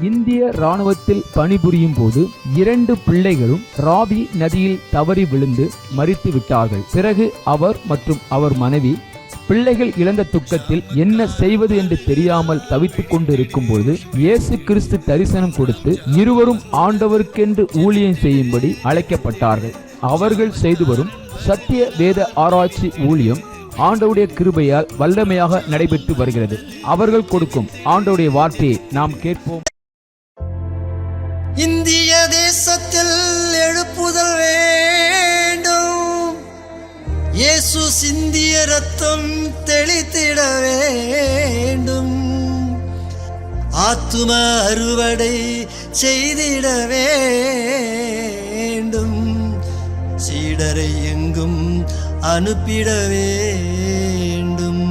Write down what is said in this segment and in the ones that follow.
இந்திய ராணுவத்தில் பணிபுரியும் போது 2 பிள்ளைகளும் ராவி நதியில் தவறி விழுந்து மரித்து விட்டார்கள். பிறகு அவர் மற்றும் அவர் மனைவி பிள்ளைகள் இழந்த துக்கத்தில் என்ன செய்வது என்று தெரியாமல் தவித்துக் கொண்டு இருக்கும் போது இயேசு கிறிஸ்து தரிசனம் கொடுத்து இருவரும் ஆண்டவருக்கென்று ஊழியம் செய்யும்படி அழைக்கப்பட்டார்கள். அவர்கள் செய்து வரும் சத்திய வேத ஆராய்ச்சி ஊழியம் ஆண்டவருடைய கிருபையால் வல்லமையாக நடைபெற்று வருகிறது. அவர்கள் கொடுக்கும் ஆண்டவருடைய வார்த்தையை நாம் கேட்போம். இந்திய தேசத்தில் எழுப்புதல் வேண்டும். இயேசு சிந்திய ரத்தம் தெளித்திட வேண்டும். ஆத்தும அறுவடை செய்திட வேண்டும். சீடரை எங்கும் அனுப்பிட வேண்டும்.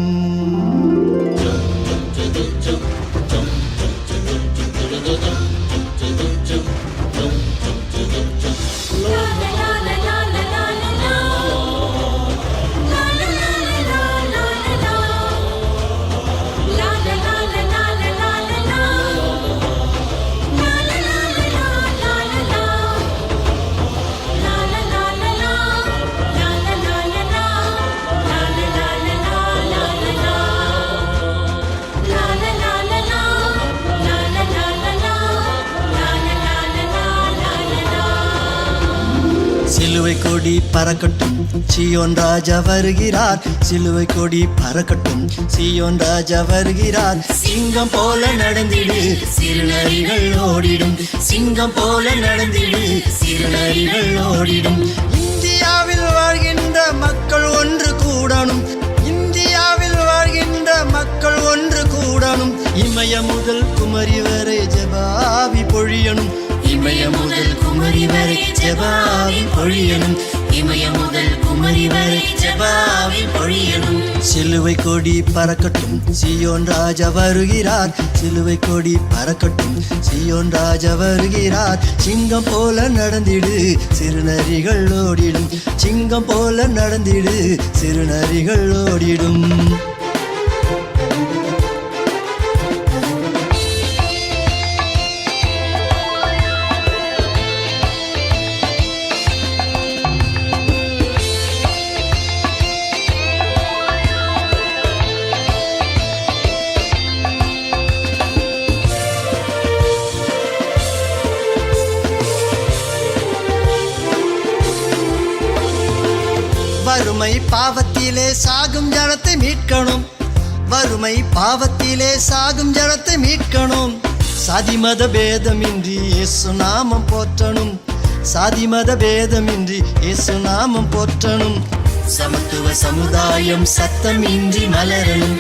சிலுவை கொடி பறக்கட்டும், சீயோன் ராஜா வருகிறார். சிலுவை கொடி பறக்கட்டும், சீயோன் ராஜா வருகிறார். சிங்கம் போல நடந்திடு, சிறுநரிகள் ஓடிடும். சிங்கம் போல நடந்திடு, சிறுநரிகள் ஓடிடும். இந்தியாவில் வாழ்கின்ற மக்கள் ஒன்று கூடணும். இந்தியாவில் வாழ்கின்ற மக்கள் ஒன்று கூடணும். இமய முதல் குமரி வரை ஜெபாவி பொழியணும். இமய முதல் குமரி வரை ஜெபாவி பொழியணும். இமய முதல் குமரி வரை ஜெபாவி பொழியணும். சிலுவை கொடி பறக்கட்டும், சீயோன் ராஜா வருகிறார். சிலுவை கொடி பறக்கட்டும், சீயோன் ராஜா வருகிறார். சிங்கம் போல நடந்திடு, சிறுநரிகள் ஓடிடும். சிங்கம் போல நடந்திடு, சிறுநரிகள் ஓடிடும். வறுமை பாவத்திலே சாகும் ஜனத்தை மீட்கணும். வறுமை பாவத்திலே சாகும் ஜனத்தை மீட்கணும். சாதி மத பேதமின்றி இயேசு நாமம் போற்றணும். சாதி மத பேதமின்றி இயேசு நாமம் போற்றணும். சமத்துவ சமுதாயம் சத்தம் இன்றி மலரணும்.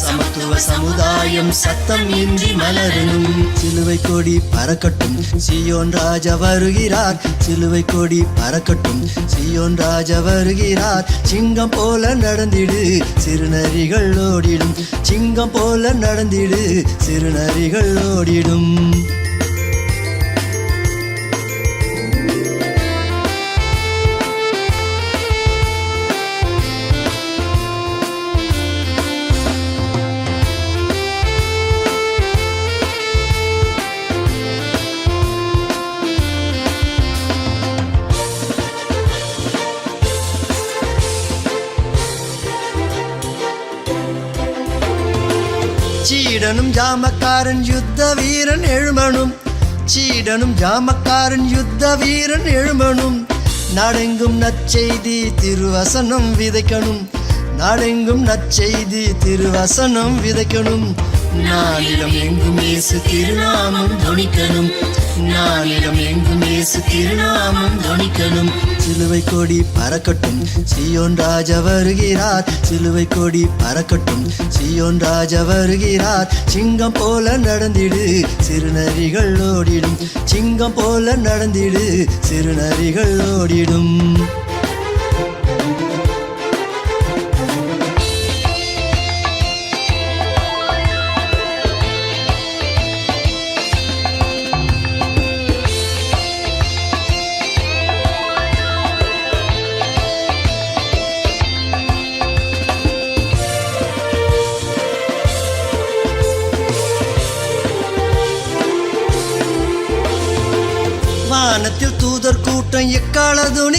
சமத்துவ சமுதாயம் சத்தம் இன்றி மலரணும். சிலுவை கொடி பறக்கட்டும், சீயோன் ராஜா வருகிறார். சிலுவை கொடி பறக்கட்டும், சீயோன் ராஜா வருகிறார். சிங்கம் போல நடந்திடு, சிறுநரிகள் ஓடிடும். சிங்கம் போல நடந்திடு, சிறுநரிகள் ஓடிடும். சீடனும் ஜாமக்காரன் யுத்த வீரன் எழுமனும். சீடனும் ஜாமக்காரன் யுத்த வீரன் எழுமனும். நாடெங்கும் நற்செய்தி திருவசனம் விதைக்கணும். நாடெங்கும் நற்செய்தி திருவசனம் விதைக்கணும். நாளிடம் எங்கும் இயேசு திருநாமம் தொனிக்கணும். நாளிடம் எங்கும் இயேசு திருநாமம் தொனிக்கணும். சிலுவை கொடி பறக்கட்டும், சீயோன் ராஜா வருகிறார். சிலுவை கொடி பறக்கட்டும், சீயோன் ராஜா வருகிறார். சிங்கம் போல நடந்திடு, சிறுநரிகள் ஓடிடும். சிங்கம் போல நடந்திடு, சிறுநரிகள் ஓடிடும்.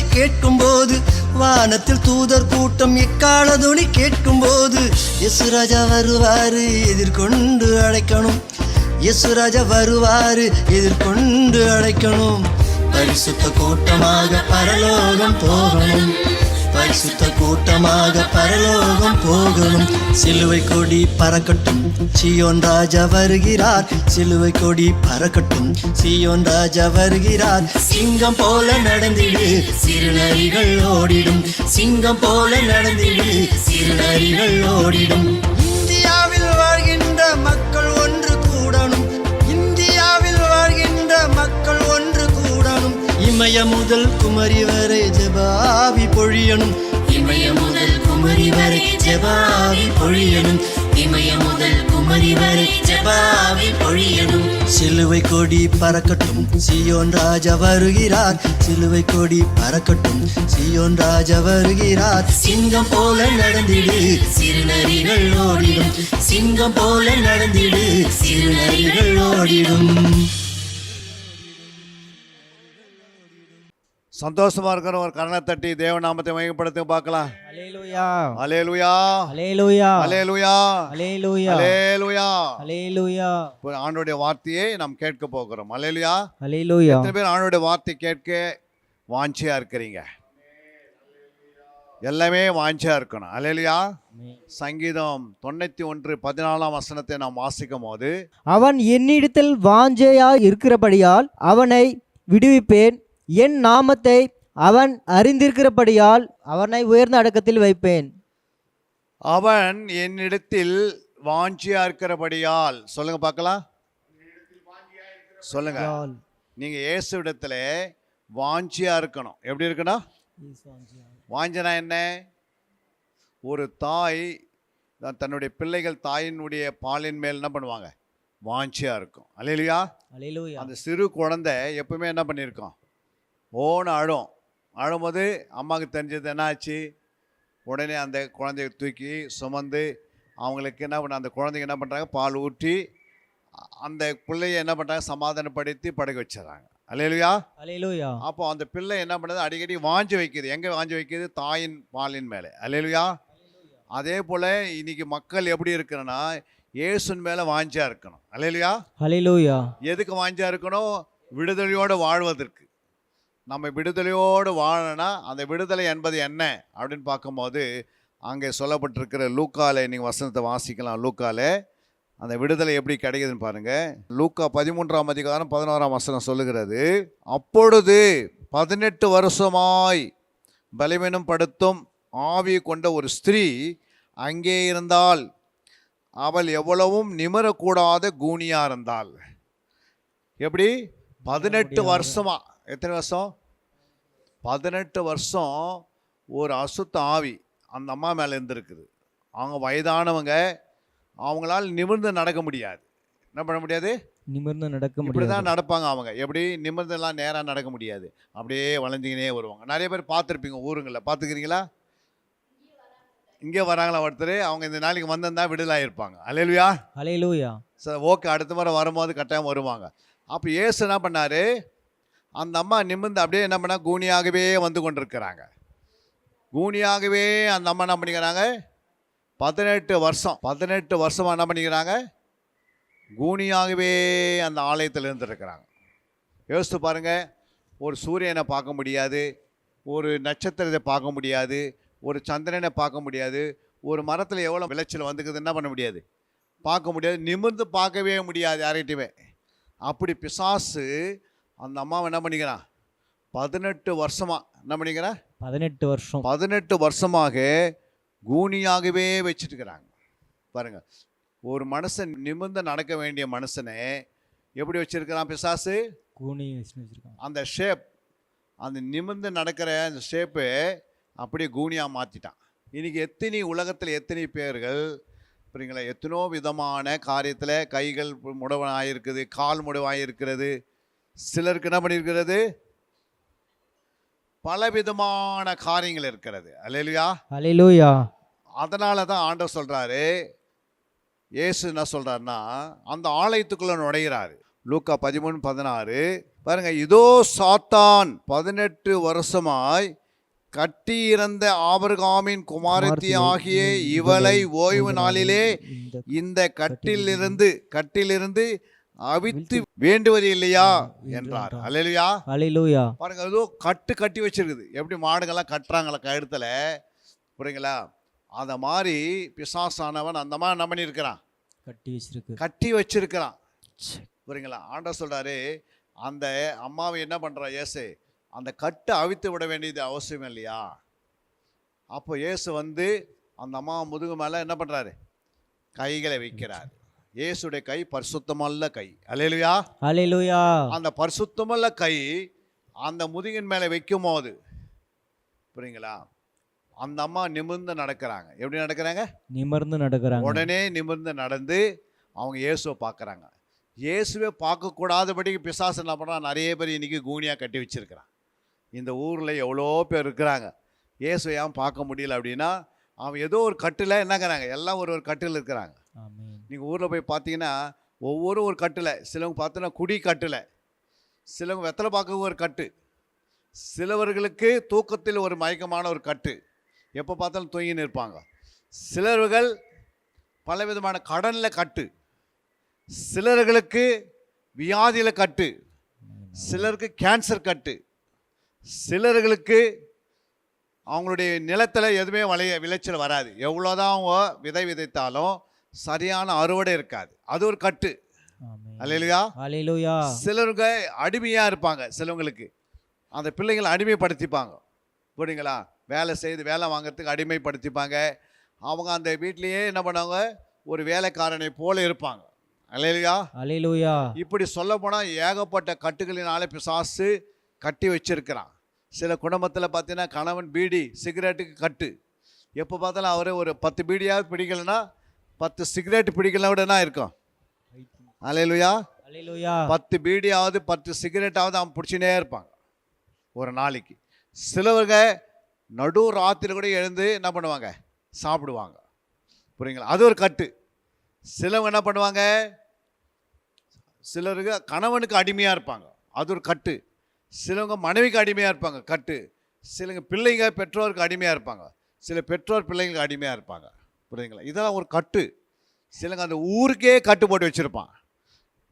துணி கேட்கும்போது, வானத்தில் தூதர் கூட்டம் எக்கால துணி கேட்கும்போது, இயேசு ராஜா வருவாரு எதிர்கொண்டு அழைக்கணும். இயேசு ராஜா வருவாரு எதிர்கொண்டு அழைக்கணும். பரிசுத்த கூட்டமாக பரலோகம் போகணும். பரிசுத்த கூட்டமாக பரலோகம் போகணும். சிலுவை கொடி பறக்கட்டும், சீயோன் ராஜா வருகிறார். சிலுவை கொடி பறக்கட்டும், சீயோன் ராஜா வருகிறார். சிங்கம் போல நடந்திடு, சிறுநரிகள் ஓடிடும். சிங்கம் போல நடந்திடு, சிறுநரிகள் ஓடிடும். இந்தியாவில் வாழ்கின்ற மக்கள் ஒன்று கூடணும். இந்தியாவில் வாழ்கின்ற மக்கள் ஒன்று கூடணும். இமய முதல் குமரி வரை ஜெபாவி பொழியணும். இமய முதல் குமரி வரை ஜெபாவி பொழியணும். இமய முதல் குமரி வரை ஜெபாவி பொழியணும். சிலுவை கொடி பறக்கட்டும், சீயோன் ராஜா வருகிறார். சிலுவை கொடி பறக்கட்டும், சீயோன் ராஜா வருகிறார். சிங்கம் போல நடந்திடு, சிறுநரிகள் ஓடிடும். சிங்கம் போல நடந்திடு, சிறுநரிகள் ஓடிடும். சந்தோஷமா இருக்கிற ஒரு கரணை தட்டி தேவநாமத்தை மையப்படுத்த பார்க்கலாம். ஹல்லேலூயா ஹல்லேலூயா ஹல்லேலூயா ஹல்லேலூயா ஹல்லேலூயா ஹல்லேலூயா. ஹல்லேலூயா. இப்போ ஆண்டவருடைய வார்த்தையை நாம் கேட்க போகிறோம். ஹல்லேலூயா. ஹல்லேலூயா. எத்தனை பேர் ஆண்டவருடைய வார்த்தை கேட்க வாஞ்சியா இருக்கிறீங்க? எல்லாமே வாஞ்சியா இருக்கணும். ஹல்லேலூயா. சங்கீதம் 91:14 நாம் வாசிக்கும் போது, அவன் என்னிடத்தில் வாஞ்சையா இருக்கிறபடியால் அவனை விடுவிப்பேன். என் நாமத்தை அவன் அறிந்திருக்கிறபடியால் அவனை உயர்ந்த அடக்கத்தில் வைப்பேன். அவன் என்னிடத்தில் வாஞ்சியா இருக்கிறபடியால். சொல்லுங்க பார்க்கலாம். சொல்லுங்க. நீங்க இயேசுவிடத்துல வாஞ்சியா இருக்கணும். எப்படி இருக்கணும்? வாஞ்சனா என்ன? ஒரு தாய் தன்னுடைய பிள்ளைகள் தாயினுடைய பாலின் மேல் என்ன பண்ணுவாங்க? வாஞ்சியா இருக்கும். அல்லேலூயா. ஹல்லேலூயா. அந்த சிறு குழந்தை எப்பவுமே என்ன பண்ணியிருக்கோம்? ஓன்னு அழும்போது அம்மாவுக்கு தெரிஞ்சது என்ன ஆச்சு? உடனே அந்த குழந்தைய தூக்கி சுமந்து அவங்களுக்கு என்ன பண்ண, அந்த குழந்தைங்க என்ன பண்ணுறாங்க? பால் ஊற்றி அந்த பிள்ளைய என்ன பண்ணுறாங்க? சமாதானப்படுத்தி படுக்க வச்சிடறாங்க. அல்லேலூயா. ஹல்லேலூயா. அப்போ அந்த பிள்ளை என்ன பண்ணுது? அடிக்கடி வாஞ்சி வைக்குது. எங்கே வாஞ்சி வைக்குது? தாயின் பாலின் மேலே. அல்லேலூயா. அதே போல் இன்னைக்கு மக்கள் எப்படி இருக்கணும்னா, இயேசுவின் மேலே வாஞ்சியா இருக்கணும். அல்லேலூயா. ஹல்லேலூயா. எதுக்கு வாஞ்சியா இருக்கணும்? விடுதலையோடு வாழ்வதற்கு. நம்ம விடுதலையோடு வாழனா அந்த விடுதலை என்பது என்ன அப்படின்னு பார்க்கும்போது, அங்கே சொல்லப்பட்டிருக்கிற லூக்கால நீங்கள் வசனத்தை வாசிக்கலாம். லூக்கால அந்த விடுதலை எப்படி கிடைக்குதுன்னு பாருங்கள். லூக்கா 13:11 சொல்லுகிறது, அப்பொழுது 18 வருஷமாய் பலவீனம் படுத்தும் ஆவி கொண்ட ஒரு ஸ்திரீ அங்கே இருந்தால், அவள் எவ்வளவும் நிமிரக்கூடாத கூனியா இருந்தாள். எப்படி? 18 வருஷமா. எத்தனை வருஷம்? 18 வருஷம் ஒரு அசுத்த ஆவி அந்த அம்மா மேலே இருந்திருக்குது. அவங்க வயதானவங்க, அவங்களால் நிமிர்ந்து நடக்க முடியாது. என்ன பண்ண முடியாது? நிமிர்ந்து நடக்க முடியாது. இப்படி தான் நடப்பாங்க அவங்க. எப்படி? நிமிர்ந்தெல்லாம் நேராக நடக்க முடியாது. அப்படியே வளைஞ்சிக்கினே வருவாங்க. நிறைய பேர் பார்த்துருப்பீங்க ஊருங்களில். பார்த்துக்கிறீங்களா? இங்கே வராங்களா ஒருத்தர்? அவங்க இந்த நாளைக்கு வந்திருந்தா விடுதலாயிருப்பாங்க. அல்லேலூயா. ஹல்லேலூயா. சார் ஓகே, அடுத்த முறை வரும்போது கட்டாயம் வருவாங்க. அப்போ இயேசு என்ன பண்ணார்? அந்த அம்மா நிமிர்ந்து அப்படியே என்ன பண்ணால் கூனியாகவே வந்து கொண்டிருக்கிறாங்க. கூனியாகவே அந்த அம்மா என்ன பண்ணிக்கிறாங்க? 18 வருஷமாக என்ன பண்ணிக்கிறாங்க? கூனியாகவே அந்த ஆலயத்தில் இருந்துருக்கிறாங்க. யோசித்து பாருங்கள். ஒரு சூரியனை பார்க்க முடியாது, ஒரு நட்சத்திரத்தை பார்க்க முடியாது, ஒரு சந்திரனை பார்க்க முடியாது, ஒரு மரத்தில் எவ்வளோ விளைச்சல் வந்துக்குது என்ன பண்ண முடியாது? பார்க்க முடியாது. நிமிர்ந்து பார்க்கவே முடியாது யார்கிட்டையுமே. அப்படி பிசாசு அந்த அம்மாவை என்ன பண்ணிக்கிறான்? 18 வருஷமாக என்ன பண்ணிக்கிறேன்? 18 வருஷமாக கூனியாகவே வச்சுட்டுக்கிறாங்க. பாருங்கள், ஒரு மனுஷன் நிமிர்ந்து நடக்க வேண்டிய மனுஷனை எப்படி வச்சிருக்கிறான் பிசாசு? கூனி வச்சிருக்கான். அந்த ஷேப், அந்த நிமிர்ந்து நடக்கிற அந்த ஷேப்பு அப்படியே கூனியாக மாற்றிட்டான். இன்றைக்கி உலகத்தில் எத்தனை பேர்கள் புரியுங்களா? எத்தனோ விதமான காரியத்தில் கைகள் முடவாயிருக்குது, கால் முடவாயிருக்கிறது. சிலருக்கு என்ன பண்ணியிருக்கிறது? பல விதமான காரியங்கள் இருக்கிறது. அல்லேலூயா. ஹல்லேலூயா. அதனால தான் ஆண்டவர் சொல்கிறாரு, இயேசு என்ன சொல்கிறாருன்னா, அந்த ஆலயத்துக்குள்ளே நுழைகிறாரு. லூக்கா 13:16 பாருங்க, இதோ சாத்தான் 18 வருஷமாய் கட்டியிருந்த ஆபிரகாமின் குமாரத்தி ஆகிய இவளை ஓய்வு நாளிலே இந்த கட்டிலிருந்து அவித்து வேண்டுவது இல்லையா என்றார். அல்லேலூயா. அல்லேலூயா. பாருங்க, ஏதோ கட்டி வச்சிருக்குது. எப்படி மாடுகள்லாம் கட்டுறாங்களா கழுத்துல, புரியுங்களா? அந்த மாதிரி பிசாசானவன் அந்த மாதிரி என்ன பண்ணியிருக்கிறான், கட்டி வச்சிருக்கிறான். புரியுங்களா? ஆண்டவர் சொல்றாரு, அந்த அம்மாவை என்ன பண்றா இயேசு, அந்த கட்டை அவித்து விட வேண்டியது அவசியம் இல்லையா? அப்போ இயேசு வந்து அந்த அம்மா முதுகு மேலே என்ன பண்ணுறாரு, கைகளை வைக்கிறார். இயேசுடைய கை பரிசுத்தமல்ல கை. அல்லேலூயா. அல்லேலூயா. அந்த பரிசுத்தமல்ல கை அந்த முதுகின் மேலே வைக்கும் போது, புரியுங்களா, அந்த அம்மா நிமிர்ந்து நடக்கிறாங்க. எப்படி நடக்கிறாங்க? நிமிர்ந்து நடக்கிறாங்க. உடனே நிமிர்ந்து நடந்து அவங்க இயேசுவை பார்க்குறாங்க. இயேசுவை பார்க்கக்கூடாதபடிக்கு பிசாசு என்ன பண்ணுறான், நிறைய பேர் இன்றைக்கி கூனியாக கட்டி வச்சிருக்கிறான். இந்த ஊரில் எவ்வளோ பேர் இருக்கிறாங்க. இயேசுவை ஏன் பார்க்க முடியல அப்படின்னா, அவன் ஏதோ ஒரு கட்டில் என்னங்கிறாங்க, எல்லாம் ஒரு கட்டில் இருக்கிறாங்க. நீங்கள் ஊரில் போய் பார்த்தீங்கன்னா ஒரு கட்டில், சிலவங்க பார்த்தோன்னா குடி கட்டில், சிலவங்க வெத்தலை பார்க்க ஒரு கட்டு, சிலவர்களுக்கு தூக்கத்தில் ஒரு மயக்கமான ஒரு கட்டு, எப்போ பார்த்தாலும் தூங்கின்னு இருப்பாங்க. சிலர்கள் பலவிதமான கடனில் கட்டு, சிலர்களுக்கு வியாதியில் கட்டு, சிலருக்கு கேன்சர் கட்டு, சிலர்களுக்கு அவங்களுடைய நிலத்தில் எதுவுமே விளைச்சல் வராது. எவ்வளோதான் அவங்க விதைத்தாலும் சரியான அறுவடை இருக்காது. அது ஒரு கட்டு. அல்லேலூயா. அல்லேலூயா. சிலருக்கு அடிமையாக இருப்பாங்க. சிலவங்களுக்கு அந்த பிள்ளைங்களை அடிமைப்படுத்திப்பாங்க. புரியுங்களா? வேலை செய்து வேலை வாங்கிறதுக்கு அடிமைப்படுத்திப்பாங்க. அவங்க அந்த வீட்லேயே என்ன பண்ணுவாங்க, ஒரு வேலைக்காரனை போல இருப்பாங்க. அல்லேலூயா. அல்லேலூயா. இப்படி சொல்ல போனால் ஏகப்பட்ட கட்டுகளினாலே பிசாசு கட்டி வச்சிருக்கிறான். சில குடும்பத்தில் பார்த்தீங்கன்னா கணவன் பீடி சிகரெட்டுக்கு கட்டு. எப்போ பார்த்தாலும் அவரே ஒரு 10 பீடியாவது பிடிக்கலைன்னா 10 சிகரெட் பிடிக்கலாம் விட என்ன இருக்கும். அல்லேலூயா. அல்லேலூயா. 10 பீடியாவது 10 சிகரெட்டாவது அவன் பிடிச்சினே இருப்பாங்க ஒரு நாளைக்கு. சிலவங்க நடு ராத்திரி கூட எழுந்து என்ன பண்ணுவாங்க, சாப்பிடுவாங்க. புரியுங்களா? அது ஒரு கட்டு. சிலவங்க என்ன பண்ணுவாங்க, சிலருக்கு கணவனுக்கு அடிமையாக இருப்பாங்க. அது ஒரு கட்டு. சிலவங்க மனைவிக்கு அடிமையாக இருப்பாங்க, கட்டு. சிலங்க பிள்ளைங்க பெற்றோருக்கு அடிமையாக இருப்பாங்க. சில பெற்றோர் பிள்ளைங்களுக்கு அடிமையாக இருப்பாங்க. புரியுங்களா? இதெல்லாம் ஒரு கட்டு. சிலங்க அந்த ஊருக்கே கட்டு போட்டு வச்சுருப்பான்.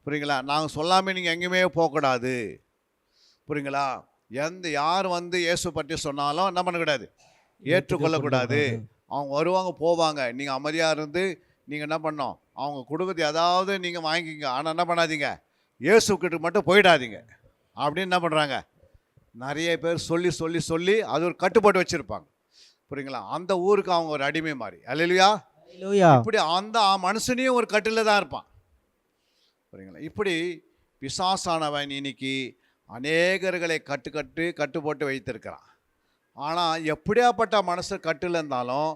புரியுங்களா? நாங்கள் சொல்லாமல் நீங்கள் எங்கேயுமே போகக்கூடாது. புரியுங்களா? யார் வந்து இயேசு பற்றி சொன்னாலும் என்ன பண்ணக்கூடாது, ஏற்றுக்கொள்ளக்கூடாது. அவங்க வருவாங்க போவாங்க, நீங்கள் அமைதியாக இருந்து நீங்கள் என்ன பண்ணோம், அவங்க கொடுக்குறது ஏதாவது நீங்கள் வாங்கிக்கிங்க, ஆனால் என்ன பண்ணாதீங்க, இயேசுக்கிட்ட மட்டும் போயிடாதீங்க அப்படின்னு என்ன பண்ணுறாங்க நிறைய பேர் சொல்லி சொல்லி சொல்லி அது ஒரு கட்டுப்பாடு வச்சுருப்பாங்க. புரியுங்களா? அந்த ஊருக்கு அவங்க ஒரு அடிமை மாதிரி. அல்லேலூயா. இப்படி அந்த மனுஷனையும் ஒரு கட்டில் தான் இருப்பான். புரியுங்களா? இப்படி பிசாசானவன் இன்னைக்கு அநேகர்களை கட்டு போட்டு வைத்திருக்கிறான். ஆனால் எப்படியாப்பட்ட மனுஷர் கட்டில் இருந்தாலும்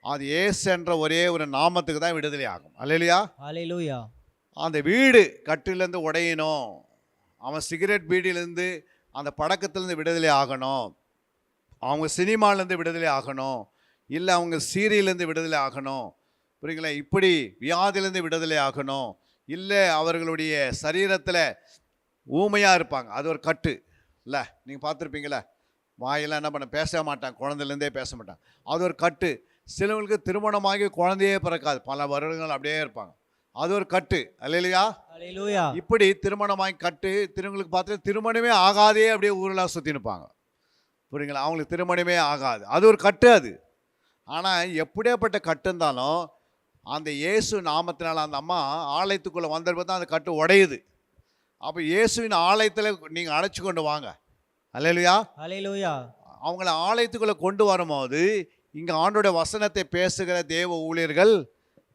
அது இயேசு என்ற ஒரே ஒரு நாமத்துக்கு தான் விடுதலை ஆகும். அல்லேலூயா. அல்லேலூயா. அந்த வீடு கட்டிலேருந்து உடையணும், அவன் சிகரெட் பீடியிலேருந்து அந்த பழக்கத்துலேருந்து விடுதலை ஆகணும், அவங்க சினிமாலேருந்து விடுதலை ஆகணும், இல்லை அவங்க சீரியலேருந்து விடுதலை ஆகணும். புரியுங்களா? இப்படி வியாதியிலேருந்து விடுதலை ஆகணும், இல்லை அவர்களுடைய சரீரத்தில் ஊமையாக இருப்பாங்க, அது ஒரு கட்டு. இல்லை நீங்கள் பார்த்துருப்பீங்களே, வாயெல்லாம் என்ன பண்ண பேச மாட்டாங்க, குழந்தைலேருந்தே பேச மாட்டாங்க, அது ஒரு கட்டு. சிலவங்களுக்கு திருமணமாகி குழந்தையே பிறக்காது, பல வருடங்கள் அப்படியே இருப்பாங்க, அது ஒரு கட்டு. அல்லேலூயா. அல்லேலூயா. இப்படி திருமணமாகி கட்டு, திருவங்களுக்கு பார்த்து திருமணமே ஆகாதே அப்படியே ஊரெலாம் சுற்றி நிற்பாங்க. புரியுங்களா? அவங்களுக்கு திருமணமே ஆகாது, அது ஒரு கட்டு. அது ஆனால் எப்படியாப்பட்ட கட்டு இருந்தாலும் அந்த இயேசு நாமத்தினால அந்த அம்மா ஆலயத்துக்குள்ளே வந்தப்போ தான் அந்த கட்டு உடையுது. அப்போ இயேசுவின் ஆலயத்தில் நீங்கள் அழைச்சி கொண்டு வாங்க. அல்லேலூயா. அல்லேலூயா. அவங்கள ஆலயத்துக்குள்ளே கொண்டு வரும்போது இங்கே ஆண்டோடைய வசனத்தை பேசுகிற தேவ ஊழியர்கள்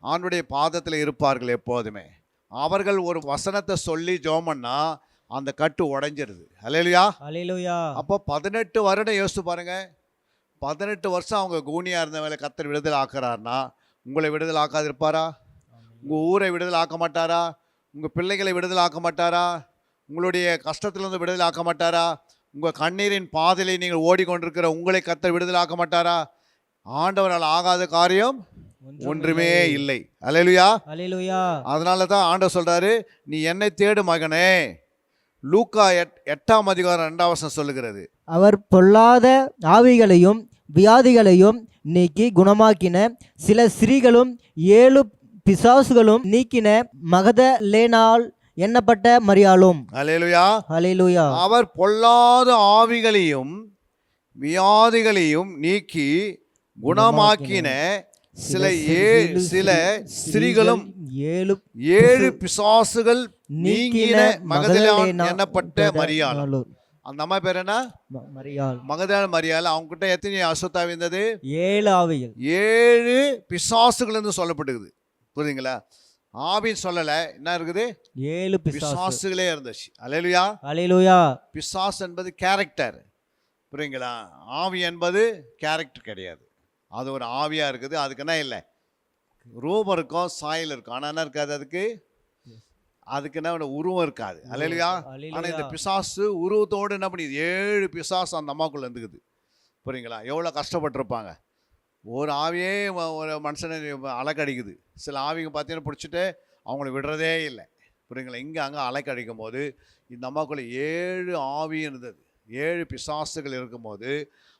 ஆண்டுடைய பாதத்தில் இருப்பார்கள் எப்போதுமே. அவர்கள் ஒரு வசனத்தை சொல்லி ஜெபம் பண்ணா அந்த கட்டு உடைஞ்சிருது. அல்லேலூயா. அல்லேலூயா. அப்போ 18 வருடம் யோசித்து பாருங்க, 18 வருஷம் அவங்க கூனியாக இருந்தவங்களை கர்த்தர் விடுதலை ஆக்குறாருன்னா உங்களை விடுதலை ஆக்காது இருப்பாரா? உங்கள் ஊரை விடுதலை ஆக்க மாட்டாரா? உங்கள் பிள்ளைகளை விடுதலை ஆக்க மாட்டாரா? உங்களுடைய கஷ்டத்திலிருந்து விடுதலை ஆக்க மாட்டாரா? உங்கள் கண்ணீரின் பாதையிலே நீங்கள் ஓடிக்கொண்டிருக்கிற உங்களை கர்த்தர் விடுதலை ஆக்க மாட்டாரா? ஆண்டவரால் ஆகாத காரியம் ஒன்றுமே இல்லை. அல்லேலூயா. அல்லேலூயா. அதனால தான் ஆண்டவர் சொல்றாரு, நீ என்னை தேடு மகனே, லூக்கா 8ஆம் அதிகாரம் 2ஆம் வசனம் சொல்லுகிறது. அவர் பொல்லாத ஆவிகளையும் வியாதிகளையும் நீக்கி குணமாக்கின. சில ஸ்திரீகளும் 7 பிசாசுகளும் நீக்கின. மகதலேனால் எண்ணப்பட்ட மரியாளும். அல்லேலூயா. ஹல்லேலூயா. அவர் பொல்லாத ஆவிகளையும் வியாதிகளையும் நீக்கி குணமாக்கின. சில ஸ்திரீகளும் 7 பிசாசுகள் நீங்கின. மகதலேனாள் எண்ணப்பட்ட மரியாள். அந்த அம்மா பேர் என்ன? மரியாள். மகதலேனாள் மரியாள். அவங்க கிட்ட எத்தனை அசுத்தாவி இருந்தது? 7 ஆவிகள். 7 பிசாசுகள் என்று சொல்லப்பட்டுக்குது. புரியுதுங்களா? ஆவின்னு சொல்லல, என்ன இருக்குது? 7 பிசாசுகளே இருந்துச்சு. அல்லேலூயா. ஹல்லேலூயா. பிசாசு என்பது கேரக்டர். புரியுங்களா? ஆவி என்பது கேரக்டர் கிடையாது. அது ஒரு ஆவியா இருக்குது. அதுக்கு என்ன இல்லை, ரூபம் இருக்கும், சாயல் இருக்கும். ஆனால் என்ன இருக்காது, அதுக்கு என்ன உருவம் இருக்காது. அல்லேலூயா. ஆனால் இந்த பிசாசு உருவத்தோடு என்ன பண்ணிது? 7 பிசாசு அந்த அம்மாக்குள்ள இருந்துக்குது. புரியுங்களா? எவ்வளோ கஷ்டப்பட்டிருப்பாங்க. ஒரு ஆவியே ஒரு மனுஷனை அலைக்கடிக்குது. சில ஆவிங்க பார்த்தீங்கன்னா பிடிச்சிட்டு அவங்கள விடுறதே இல்லை. புரியுங்களா? இங்கே அங்கே அலைக்கடிக்கும் போது இந்த அம்மாக்குள்ளே 7 ஆவி இருந்தது. 7 பிசாசுகள் இருக்கும்போது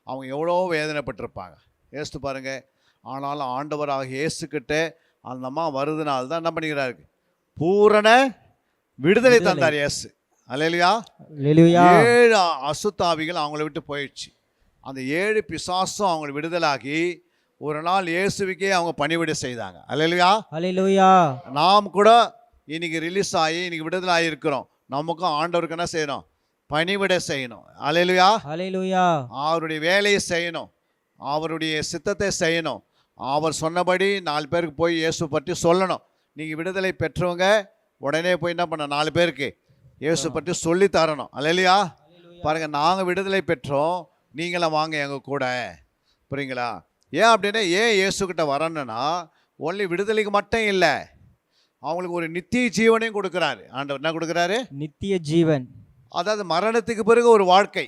அவங்க எவ்வளோ வேதனைப்பட்டிருப்பாங்க. ஏசு பாருங்க. ஆனாலும் ஆண்டவராக இயேசுக்கிட்ட அந்த அம்மா வருதுனால தான் என்ன பண்ணிக்கிறாரு? பூரண விடுதலை தந்தார் இயேசு. அல்லேலூயா. 7 அசுத்தாவிகள் அவங்கள விட்டு போயிடுச்சு. அந்த 7 பிசாசும் அவங்களை விடுதலாகி ஒரு நாள் இயேசுவுக்கே அவங்க பணிவிடை செய்தாங்க. அல்லேலூயா. ஹல்லேலூயா. நாம் கூட இன்னைக்கு ரிலீஸ் ஆகி இன்னைக்கு விடுதலை ஆகியிருக்கிறோம். நமக்கும் ஆண்டவருக்கு என்ன செய்யணும்? பணிவிடை செய்யணும். அல்லேலூயா. ஹல்லேலூயா. அவருடைய வேலையை செய்யணும், அவருடைய சித்தத்தை செய்யணும். அவர் சொன்னபடி 4 பேருக்கு போய் இயேசு பற்றி சொல்லணும். நீங்கள் விடுதலை பெற்றவங்க உடனே போய் என்ன பண்ண 4 பேருக்கு இயேசு பற்றி சொல்லி தரணும். அல்லேலூயா. பாருங்கள், நாங்கள் விடுதலை பெற்றோம், நீங்களும் வாங்க எங்கள் கூட. புரியுங்களா? ஏன் அப்படின்னா, ஏன் இயேசுக்கிட்ட வரணுன்னா ஒன்லி விடுதலைக்கு மட்டும் இல்லை, அவங்களுக்கு ஒரு நித்திய ஜீவனையும் கொடுக்குறாரு. ஆண்டவர் என்ன கொடுக்குறாரு? நித்திய ஜீவன். அதாவது மரணத்துக்கு பிறகு ஒரு வாழ்க்கை.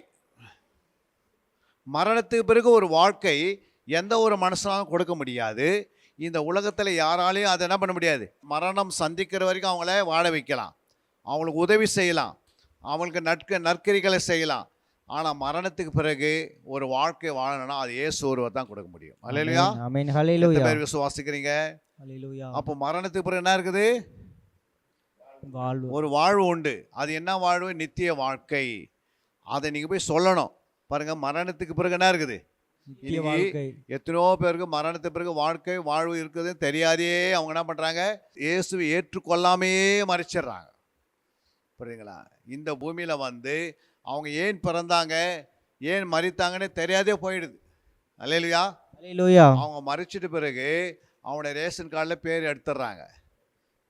மரணத்துக்கு பிறகு ஒரு வாழ்க்கை எந்த ஒரு மனுஷனாலும் கொடுக்க முடியாது. இந்த உலகத்தில் யாராலையும் அதை என்ன பண்ண முடியாது. மரணம் சந்திக்கிற வரைக்கும் அவங்கள வாழ வைக்கலாம், அவங்களுக்கு உதவி செய்யலாம், அவங்களுக்கு நற்கரிகளை செய்யலாம். ஆனால் மரணத்துக்கு பிறகு ஒரு வாழ்க்கை வாழணும்னா அது இயேசு ஒருவர் தான் கொடுக்க முடியும். அல்லேலூயா. ஆமென். ஹல்லேலூயா. எத்தனை பேர் விசுவாசிக்கிறீங்க? ஹல்லேலூயா. அப்போ மரணத்துக்கு பிறகு என்ன இருக்குது? வாழ்வு. ஒரு வாழ்வு உண்டு. அது என்ன வாழ்வு? நித்திய வாழ்க்கை. அதை நீங்கள் போய் சொல்லணும். பாருங்க, மரணத்துக்கு பிறகு என்ன இருக்குது? எத்தனையோ பேருக்கு மரணத்துக்கு பிறகு வாழ்வு இருக்குது தெரியாதே. அவங்க என்ன பண்ணுறாங்க? இயேசுவை ஏற்றுக்கொள்ளாமையே மறிச்சிடுறாங்க. புரியுங்களா? இந்த பூமியில் வந்து அவங்க ஏன் பிறந்தாங்க, ஏன் மறித்தாங்கன்னு தெரியாதே போயிடுது. அல்லேலூயா. அல்லேலூயா. அவங்க மறிச்சிட்டு பிறகு அவங்களோட ரேஷன் கார்டில் பேர் எடுத்துடுறாங்க.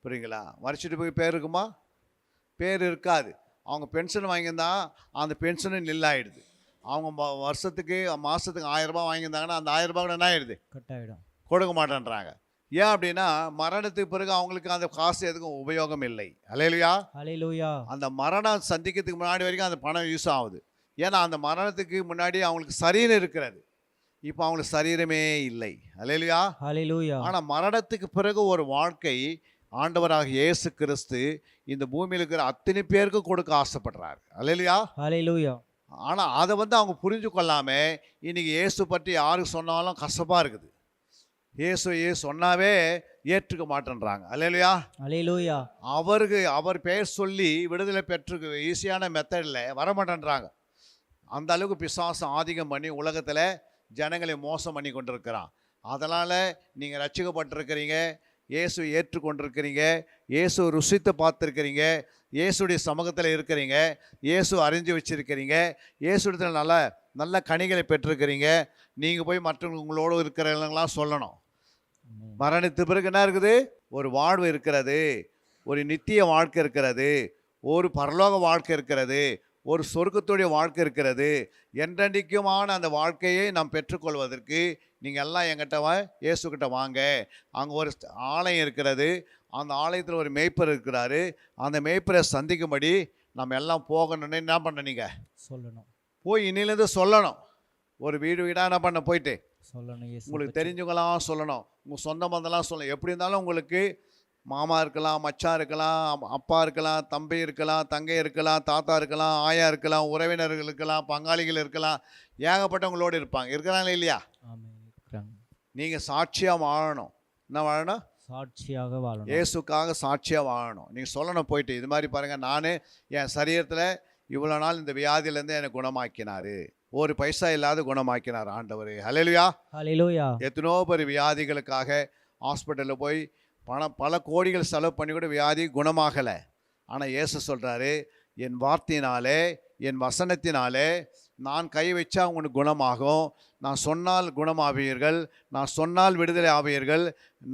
புரியுங்களா? மறிச்சிட்டு போய் பேர் இருக்குமா? பேர் இருக்காது. அவங்க பென்ஷன் வாங்கியிருந்தா அந்த பென்ஷனும் நில்லாயிடுது. அவங்க வருஷத்துக்கு மாதத்துக்கு 1000 ரூபாய் வாங்கியிருந்தாங்கன்னா அந்த 1000 ரூபாய் என்ன ஆயிடுது? கட்டாயிடும். கொடுக்க மாட்டேன்றாங்க. ஏன் அப்படின்னா மரணத்துக்கு பிறகு அவங்களுக்கு அந்த காசு எதுக்கும் உபயோகம் இல்லை. அல்லேலூயா. அல்லேலூயா. அந்த மரணம் சந்திக்கிறதுக்கு முன்னாடி வரைக்கும் அந்த பணம் யூஸ் ஆகுது. ஏன்னா அந்த மரணத்துக்கு முன்னாடி அவங்களுக்கு சரீரம் இருக்கிறது, இப்போ அவங்களுக்கு சரீரமே இல்லை. அல்லேலூயா. அல்லேலூயா. ஆனால் மரணத்துக்கு பிறகு ஒரு வாழ்க்கை ஆண்டவராக இயேசு கிறிஸ்து இந்த பூமியில் இருக்கிற அத்தனை பேருக்கு கொடுக்க ஆசைப்படுறாரு. அல்லேலூயா. அல்லேலூயா. ஆனால் அதை வந்து அவங்க புரிஞ்சு கொள்ளாமல் இன்றைக்கி இயேசு பற்றி யாருக்கு சொன்னாலும் கசப்பாக இருக்குது. இயேசு சொன்னாவே ஏற்றுக்க மாட்டேன்றாங்க. அல்லேலூயா. அல்லேலூயா. அவர் பெயர் சொல்லி விடுதலை பெற்று ஈஸியான மெத்தடில் வரமாட்டேன்றாங்க. அந்த அளவுக்கு பிசாசம் ஆதிக்கம் பண்ணி உலகத்தில் ஜனங்களை மோசம் பண்ணி கொண்டிருக்கிறான். அதனால் நீங்கள் ரட்சிக்கப்பட்டிருக்கிறீங்க, இயேசு ஏற்றுக்கொண்டிருக்கிறீங்க, இயேசு ருசித்து பார்த்துருக்கிறீங்க, இயேசுடைய சமூகத்தில் இருக்கிறீங்க, இயேசு அறிஞ்சு வச்சுருக்கிறீங்க, இயேசுடத்தில் நல்ல நல்ல கனிகளை பெற்றிருக்கிறீங்க. நீங்கள் போய் மற்றவங்க உங்களோடு இருக்கிறவங்களாம் சொல்லணும். மரணத்து பிறகு என்ன இருக்குது? ஒரு வாழ்வு இருக்கிறது, ஒரு நித்திய வாழ்க்கை இருக்கிறது, ஒரு பரலோக வாழ்க்கை இருக்கிறது, ஒரு சொர்க்கத்துடைய வாழ்க்கை இருக்கிறது. என்றென்றைக்குமான அந்த வாழ்க்கையை நாம் பெற்றுக்கொள்வதற்கு நீங்கள் எல்லாம் என்கிட்ட இயேசுக்கிட்ட வாங்க. அங்கே ஒரு ஆலயம் இருக்கிறது, அந்த ஆலயத்தில் ஒரு மேய்ப்பர் இருக்கிறாரு. அந்த மேய்ப்பரை சந்திக்கும்படி நம்ம எல்லாம் போகணுன்னு என்ன பண்ண நீங்கள் சொல்லணும். போய் இன்னிலேருந்து சொல்லணும். ஒரு வீடு வீடாக என்ன பண்ண போயிட்டு சொல்லணும். உங்களுக்கு தெரிஞ்சவங்களாம் சொல்லணும், உங்கள் சொந்த பந்தெல்லாம் சொல்லணும். எப்படி இருந்தாலும் உங்களுக்கு மாமா இருக்கலாம், மச்சான் இருக்கலாம், அப்பா இருக்கலாம், தம்பி இருக்கலாம், தங்கை இருக்கலாம், தாத்தா இருக்கலாம், ஆயா இருக்கலாம், உறவினர்கள் இருக்கலாம், பங்காளிகள் இருக்கலாம், ஏகப்பட்டவங்களோடு இருப்பாங்க. இருக்கிறாங்களே இல்லையா? ஆமென். இருக்கிறாங்க. நீங்கள் சாட்சியாக வாழணும். என்ன வாழணும்? சாட்சியாக வாழணும். இயேசுக்காக சாட்சியாக வாழணும். நீங்கள் சொல்லணும் போயிட்டு, இது மாதிரி பாருங்கள், நான் என் சரீரத்தில் இவ்வளோ நாள் இந்த வியாதியிலேருந்து என்னை குணமாக்கினார், ஒரு பைசா இல்லாத குணமாக்கினார் ஆண்டவர். ஹல்லேலூயா. ஹல்லேலூயா. எத்தனோ பேர் வியாதிகளுக்காக ஹாஸ்பிட்டலில் போய் பல கோடிகள் செலவு பண்ணி கூட வியாதி குணமாகலை. ஆனால் இயேசு சொல்கிறாரு, என் வார்த்தையினாலே, என் வசனத்தினாலே நான் கை வச்சா உங்களுக்கு குணமாகும், நான் சொன்னால் குணமாவீர்கள், நான் சொன்னால் விடுதலை ஆவீர்கள்,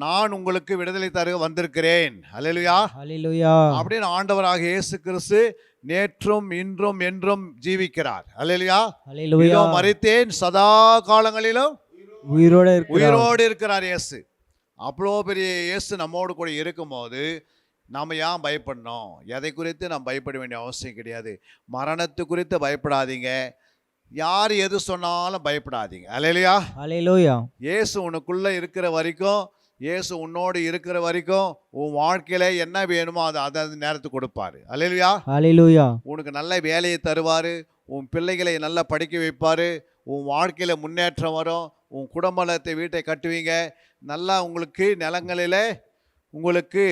நான் உங்களுக்கு விடுதலை தர வந்திருக்கிறேன். ஹல்லேலூயா. ஹல்லேலூயா. அப்படின்னு ஆண்டவராக இயேசு கிறிஸ்து நேற்றும் இன்றும் என்றும் ஜீவிக்கிறார். ஹல்லேலூயா. ஹல்லேலூயா. இதோ மரித்தேன், சதா காலங்களிலும் உயிரோடு இருக்கிறார் இயேசு. அவ்வளோ பெரிய இயேசு நம்மோடு கூட இருக்கும்போது நாம் ஏன் பயப்படணும்? எதை குறித்து நாம் பயப்பட வேண்டிய அவசியம் கிடையாது. மரணத்து குறித்து பயப்படாதீங்க, யார் எது சொன்னாலும் பயப்படாதீங்க. ஹல்லேலூயா. ஹல்லேலூயா. இயேசு உனக்குள்ளே இருக்கிற வரைக்கும், இயேசு உன்னோடு இருக்கிற வரைக்கும் உன் வாழ்க்கையில் என்ன வேணுமோ அதை நேரத்துக்கு கொடுப்பாரு. ஹல்லேலூயா. ஹல்லேலூயா. உனக்கு நல்ல வேலையை தருவார், உன் பிள்ளைகளை நல்லா படிக்க வைப்பார், உன் வாழ்க்கையில் முன்னேற்றம் வரும், உன் குடும்பத்தை வீட்டை கட்டுவீங்க, நல்லா உங்களுக்கு நிலங்களில் உங்களுக்கு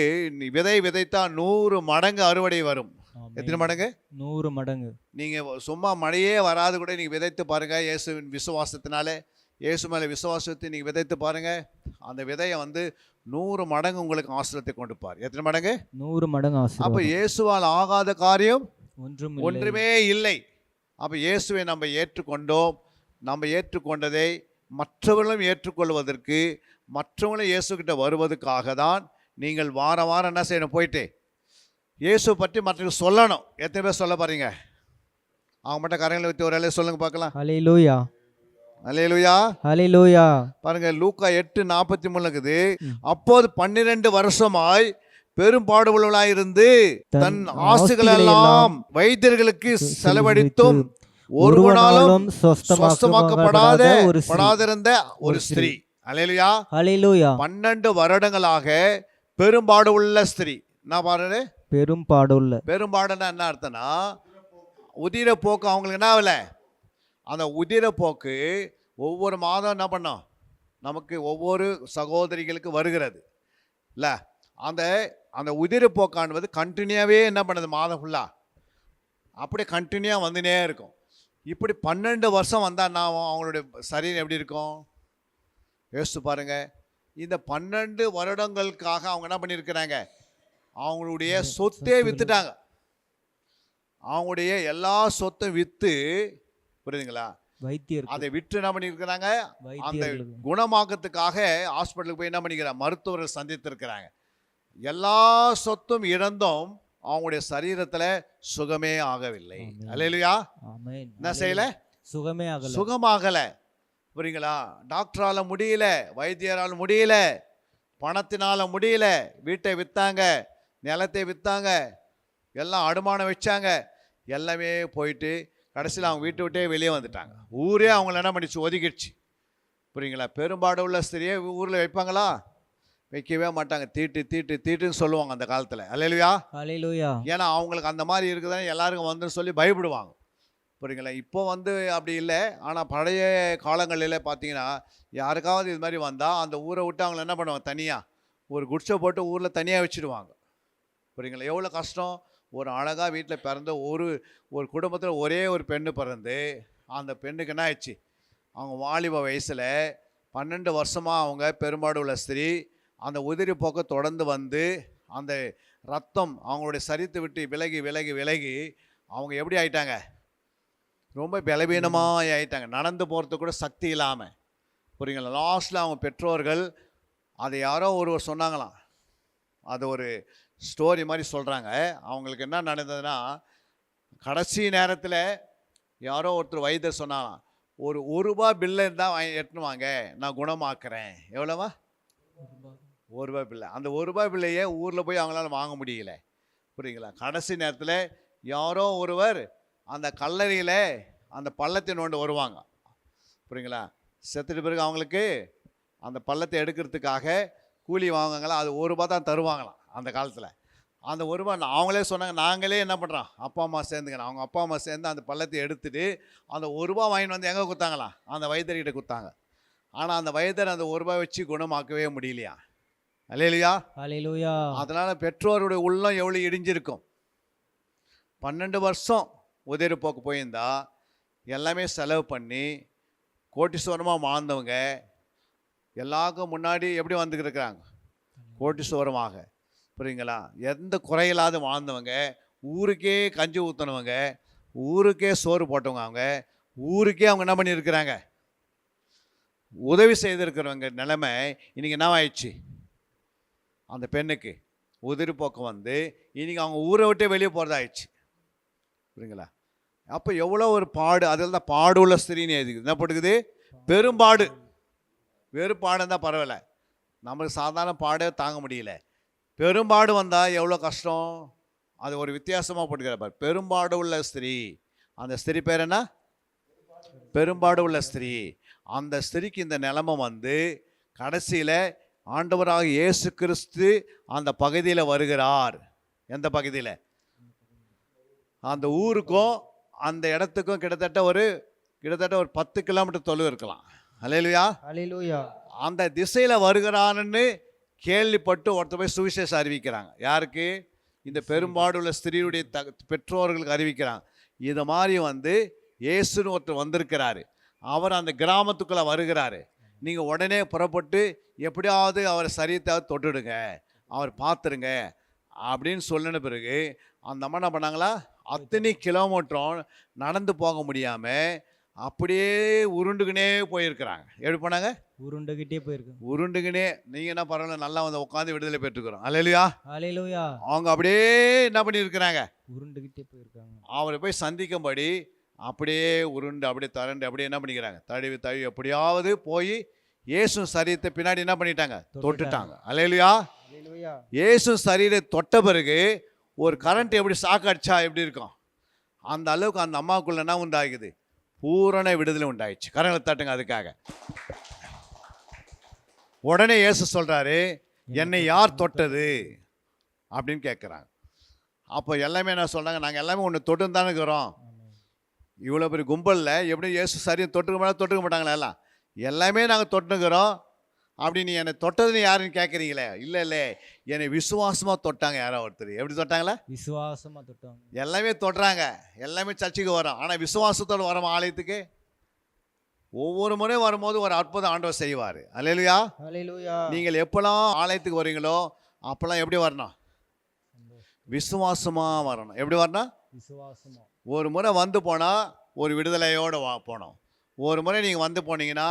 விதை விதைத்தா 100 மடங்கு அறுவடை வரும். எத்தனை மடங்கு? 100 மடங்கு. நீங்கள் சும்மா மழையே வராது கூட நீங்கள் விதைத்து பாருங்கள். இயேசுவின் விசுவாசத்தினாலே, இயேசு மேலே விசுவாசத்தை நீங்கள் விதைத்து பாருங்கள், அந்த விதையை 100 மடங்கு உங்களுக்கு ஆசீர்வாதத்தை கொடுப்பார். எத்தனை மடங்கு? 100 மடங்கு ஆசீர்வாதம். அப்போ இயேசுவால் ஆகாத காரியம் ஒன்றுமே இல்லை. அப்போ இயேசுவை நம்ம ஏற்றுக்கொண்டோம். நம்ம ஏற்றுக்கொண்டதை மற்றவர்களும் ஏற்றுக்கொள்வதற்கு, மற்றவங்களும் இயேசுக்கிட்ட வருவதற்காக தான் நீங்கள் வாரம் வாரம் என்ன செய்யணும்? போயிட்டு இயேசு பற்றி மற்றவங்களுக்கு சொல்லணும். எத்தனை பேர் சொல்ல பாருங்க? அவங்க மட்டும் கரங்களை வைத்து ஒரு வேலையை சொல்லுங்க பார்க்கலாம். ஹல்லேலூயா. ஹல்லேலூயா. ஹல்லேலூயா. பாருங்க, லூக்கா 8:43 இருக்குது. அப்போது 12 வருஷமாய் பெரும்பாடுபடுவளாயிருந்து தன் ஆசுகளெல்லாம் வைத்தியர்களுக்கு செலவழித்தும் ஒருவனாலும் சொஸ்தமாக்கப்படாதிருந்த ஒரு ஸ்திரீ. ஹல்லேலூயா. ஹல்லேலூயா. 12 வருடங்களாக பெரும்பாடு உள்ள ஸ்திரீ. நான் பாருங்க, பெரும்பாடுன்னா என்ன அர்த்தம்னா, உதிரப்போக்கு அவங்களுக்கு என்ன ஆகல? அந்த உதிரப்போக்கு ஒவ்வொரு மாதம் என்ன பண்ணோம்? நமக்கு ஒவ்வொரு சகோதரிகளுக்கு வருகிறது இல்லை? அந்த உதிரப்போக்கானது கண்டினியூவாகவே என்ன பண்ணுது? மாதம் ஃபுல்லாக அப்படியே கண்டினியூவாக வந்துனே இருக்கும். இப்படி 12 வருஷம் வந்தால் என்ன ஆகும்? அவங்களுடைய சரீரம் எப்படி இருக்கும்? யோசிச்சு பாருங்க. இந்த 12 வருடங்களுக்காக அவங்க என்ன பண்ணியிருக்கிறாங்க? அவங்களுடைய சொத்தே வித்துட்டாங்க. அவங்களுடைய எல்லா சொத்தும் விற்று, புரியுதுங்களா, அதை விற்று என்ன பண்ணியிருக்கிறாங்க? அந்த குணமாக்கத்துக்காக ஹாஸ்பிட்டலுக்கு போய் என்ன பண்ணிக்கிறாங்க? மருத்துவர்கள் சந்தித்திருக்கிறாங்க. எல்லா சொத்தும் இழந்தும் அவங்களுடைய சரீரத்தில் சுகமே ஆகவில்லை. ஹல்லேலூயா. என்ன செய்யல? சுகமாகலை. புரியுங்களா? டாக்டரால் முடியல, வைத்தியரால் முடியல, பணத்தினால முடியல, வீட்டை விற்றாங்க, நிலத்தை விற்றாங்க, எல்லாம் அடமானம் வச்சாங்க, எல்லாமே போயிட்டு கடைசியில் அவங்க வீட்டை விட்டே வெளியே வந்துட்டாங்க. ஊரே அவங்கள என்ன பண்ணிச்சு? ஒதுக்கிடுச்சு. புரியுங்களா? பெரும்பாடு உள்ள ஸ்திரியை ஊரில் வைப்பாங்களா? வைக்கவே மாட்டாங்க. தீட்டுன்னு சொல்லுவாங்க அந்த காலத்தில். ஹல்லேலூயா. ஹல்லேலூயா. ஏன்னா அவங்களுக்கு அந்த மாதிரி இருக்குதுன்னு எல்லாருக்கும் வந்துன்னு சொல்லி பயப்படுவாங்க. புரியுங்களா? இப்போ அப்படி இல்லை. ஆனால் பழைய காலங்களில் பார்த்தீங்கன்னா யாருக்காவது இது மாதிரி வந்தால் அந்த ஊரை விட்டு அவங்கள என்ன பண்ணுவாங்க? தனியாக ஒரு குடிசை போட்டு ஊரில் தனியாக வச்சுடுவாங்க. புரியுங்களா? எவ்வளோ கஷ்டம். ஒரு அழகாக வீட்டில் பிறந்த ஒரு குடும்பத்தில் ஒரே ஒரு பெண்ணு பிறந்து, அந்த பெண்ணுக்கு என்ன ஆயிடுச்சு? அவங்க வாலிப வயசில் 12 வருஷமாக அவங்க பெரும்பாடு உள்ள ஸ்திரீ அந்த உதிரி போக்க தொடர்ந்து வந்து அந்த ரத்தம் அவங்களுடைய சரீரத்தை விட்டு விலகி விலகி விலகி அவங்க எப்படி ஆயிட்டாங்க? ரொம்ப பலவீனமாக ஆயிட்டாங்க. நடந்து போகிறதுக்கு கூட சக்தி இல்லாமல். புரியுங்களா? லாஸ்ட்டில் அவங்க பெற்றோர்கள் அதை யாரோ ஒருவர் சொன்னாங்களாம். அது ஒரு ஸ்டோரி மாதிரி சொல்கிறாங்க. அவங்களுக்கு என்ன நடந்ததுன்னா, கடைசி நேரத்தில் யாரோ ஒருத்தர் வைத்தியர் சொன்னாங்களாம், ஒரு ₹1 பில்லை இருந்தால் எட்டுன்னு வாங்க, நான் குணமாக்குறேன். எவ்வளோவா? ₹1 பில்லை. அந்த ₹1 பில்லையே ஊரில் போய் அவங்களால வாங்க முடியல. புரியுங்களா? கடைசி நேரத்தில் யாரோ ஒருவர் அந்த கல்லறையில் அந்த பள்ளத்தை நோண்டு வருவாங்க. புரியுங்களா? செத்துட்டு பிறகு அவங்களுக்கு அந்த பள்ளத்தை எடுக்கிறதுக்காக கூலி வாங்குவாங்களா, அது ₹1 தான் தருவாங்களாம். அந்த காலத்தில். அந்த 1 ரூபா அவங்களே சொன்னாங்க, நாங்களே என்ன பண்ணுறோம், அப்பா அம்மா சேர்ந்துக்கணும். அவங்க அப்பா அம்மா சேர்ந்து அந்த பள்ளத்தை எடுத்துகிட்டு அந்த 1 ரூபா வாங்கிட்டு வந்து எங்கே கொடுத்தாங்களாம், அந்த வைத்தியர்கிட்ட கொடுத்தாங்க. ஆனால் அந்த வைத்தியர் அந்த 1 ரூபாய் வச்சு குணமாக்கவே முடியலையா. அல்லேலூயா. ஹalleluya. அதனால் பெற்றோருடைய உள்ளம் எவ்வளோ இடிஞ்சிருக்கும். 12 வருஷம் உதவி போக்கு போயிருந்தா எல்லாமே செலவு பண்ணி கோட்டீஸ்வரமாக வாழ்ந்தவங்க எல்லாருக்கும் முன்னாடி எப்படி வந்துருக்குறாங்க, கோட்டீஸ்வரமாக. புரியுங்களா. எந்த குறையில்லாத வாழ்ந்தவங்க, ஊருக்கே கஞ்சி ஊற்றினவங்க, ஊருக்கே சோறு போட்டவங்க, அவங்க ஊருக்கே அவங்க என்ன பண்ணியிருக்கிறாங்க, உதவி செய்திருக்கிறவங்க நிலைமை இன்றைக்கி என்ன ஆயிடுச்சு, அந்த பெண்ணுக்கு உதிரி போக்கம் வந்து இன்றைக்கி அவங்க ஊரை விட்டே வெளியே போகிறதாயிடுச்சு. புரியுங்களா. அப்போ எவ்வளோ ஒரு பாடு. அதில் தான் பாடு உள்ள ஸ்திரீன்னு எழுதிக்குது. என்ன போட்டுக்குது, பெரும்பாடு. வெறும் பாடுன்னு தான் பரவாயில்ல, நம்மளுக்கு சாதாரண பாடே தாங்க முடியல. பெரும்பாடு வந்தால் எவ்வளோ கஷ்டம். அது ஒரு வித்தியாசமாக போட்டுக்கிறார். பெரும்பாடு உள்ள ஸ்திரீ. அந்த ஸ்திரீ பேர் என்ன, பெரும்பாடு உள்ள ஸ்திரீ. அந்த ஸ்திரீக்கு இந்த நிலைமை வந்து கடைசியில் ஆண்டவராக இயேசு கிறிஸ்து அந்த பகுதியில் வருகிறார். எந்த பகுதியில், அந்த ஊருக்கும் அந்த இடத்துக்கும் கிட்டத்தட்ட ஒரு 10 கிலோமீட்டர் தொலைவு இருக்கலாம். அல்லேலூயா. ஹalleluya. அந்த திசையில் வருகிறான்னு கேள்விப்பட்டு ஒருத்தர் போய் சுவிசேஷம் அறிவிக்கிறாங்க. யாருக்கு, இந்த பெரும்பாடுள்ள ஸ்திரீயுடைய பெற்றோர்களுக்கு அறிவிக்கிறாங்க. இது மாதிரி வந்து இயேசுன்னு ஒருத்தர் வந்திருக்கிறாரு, அவர் அந்த கிராமத்துக்குள்ளே வருகிறாரு, நீங்கள் உடனே புறப்பட்டு எப்படியாவது அவர் சரீரத்தை தொட்டுடுங்க, அவர் பார்த்துருங்க அப்படின்னு சொல்லின பிறகு அந்த அம்மா என்ன பண்ணாங்களா, அத்தனை கிலோமீட்டரும் நடந்து போக முடியாமல் அப்படியே உருண்டுக்கினே போயிருக்கிறாங்க. எப்படி போனாங்க, உருண்டுகிட்டே போயிருக்கு. உருண்டுக்கினே. நீங்கள் என்ன பரவாயில்ல, நல்லா வந்து உட்காந்து விடுதலை பெற்றுக்கிறோம். அல்லேலூயா. ஹalleluya. அவங்க அப்படியே என்ன பண்ணியிருக்கிறாங்க, உருண்டுகிட்டே போயிருக்காங்க. அவரை போய் சந்திக்கும்படி அப்படியே உருண்டு அப்படியே தரண்டு அப்படியே என்ன பண்ணிக்கிறாங்க, தழுவி எப்படியாவது போய் இயேசு சரீரத்தை பின்னாடி என்ன பண்ணிட்டாங்க, தொட்டுட்டாங்க. அல்லேலூயா. ஹalleluya. இயேசு சரீரை தொட்ட பிறகு ஒரு கரண்ட் எப்படி ஷாக் அடிச்சா எப்படி இருக்கும், அந்த அளவுக்கு அந்த அம்மாவுக்குள்ள என்ன உண்டாகுது, பூரண விடுதலை உண்டாயிடுச்சு. கரங்களை தட்டுங்க அதுக்காக. உடனே இயேசு சொல்கிறாரு, என்னை யார் தொட்டது அப்படின்னு கேட்குறாங்க. அப்போ எல்லாமே என்ன சொல்கிறாங்க, நாங்கள் எல்லாமே ஒன்று தொட்டுன்னு தானே இருக்கிறோம். இவ்வளோ பெரிய கும்பலில் எப்படி இயேசு சரியாக தொட்டுக்க மாட்டாங்களா, எல்லாமே நாங்கள் தொட்டுக்கிறோம். அப்படி நீ என்னை தொட்டதுன்னு யாருன்னு கேட்குறீங்களே, இல்லை என்னை விசுவாசமாக தொட்டாங்க யாரோ ஒருத்தர். எப்படி தொட்டாங்களா, விசுவாசமாக தொட்டாங்க. எல்லாமே தொடுறாங்க, எல்லாமே சர்ச்சுக்கு வரோம். ஆனால் விசுவாசத்தோடு வரோம் ஆலயத்துக்கு. ஒவ்வொரு முறை வரும்போது ஒரு அற்புதம் ஆண்டவர் செய்வார். அல்லேலூயா. ஹalleluya. நீங்கள் எப்போல்லாம் ஆலயத்துக்கு வரீங்களோ அப்போல்லாம் எப்படி வரணும், விசுவாசமாக வரணும். எப்படி வரணும், விசுவாசமா. ஒரு முறை வந்து போனால் ஒரு விடுதலையோடு போனோம். ஒரு முறை நீங்கள் வந்து போனீங்கன்னா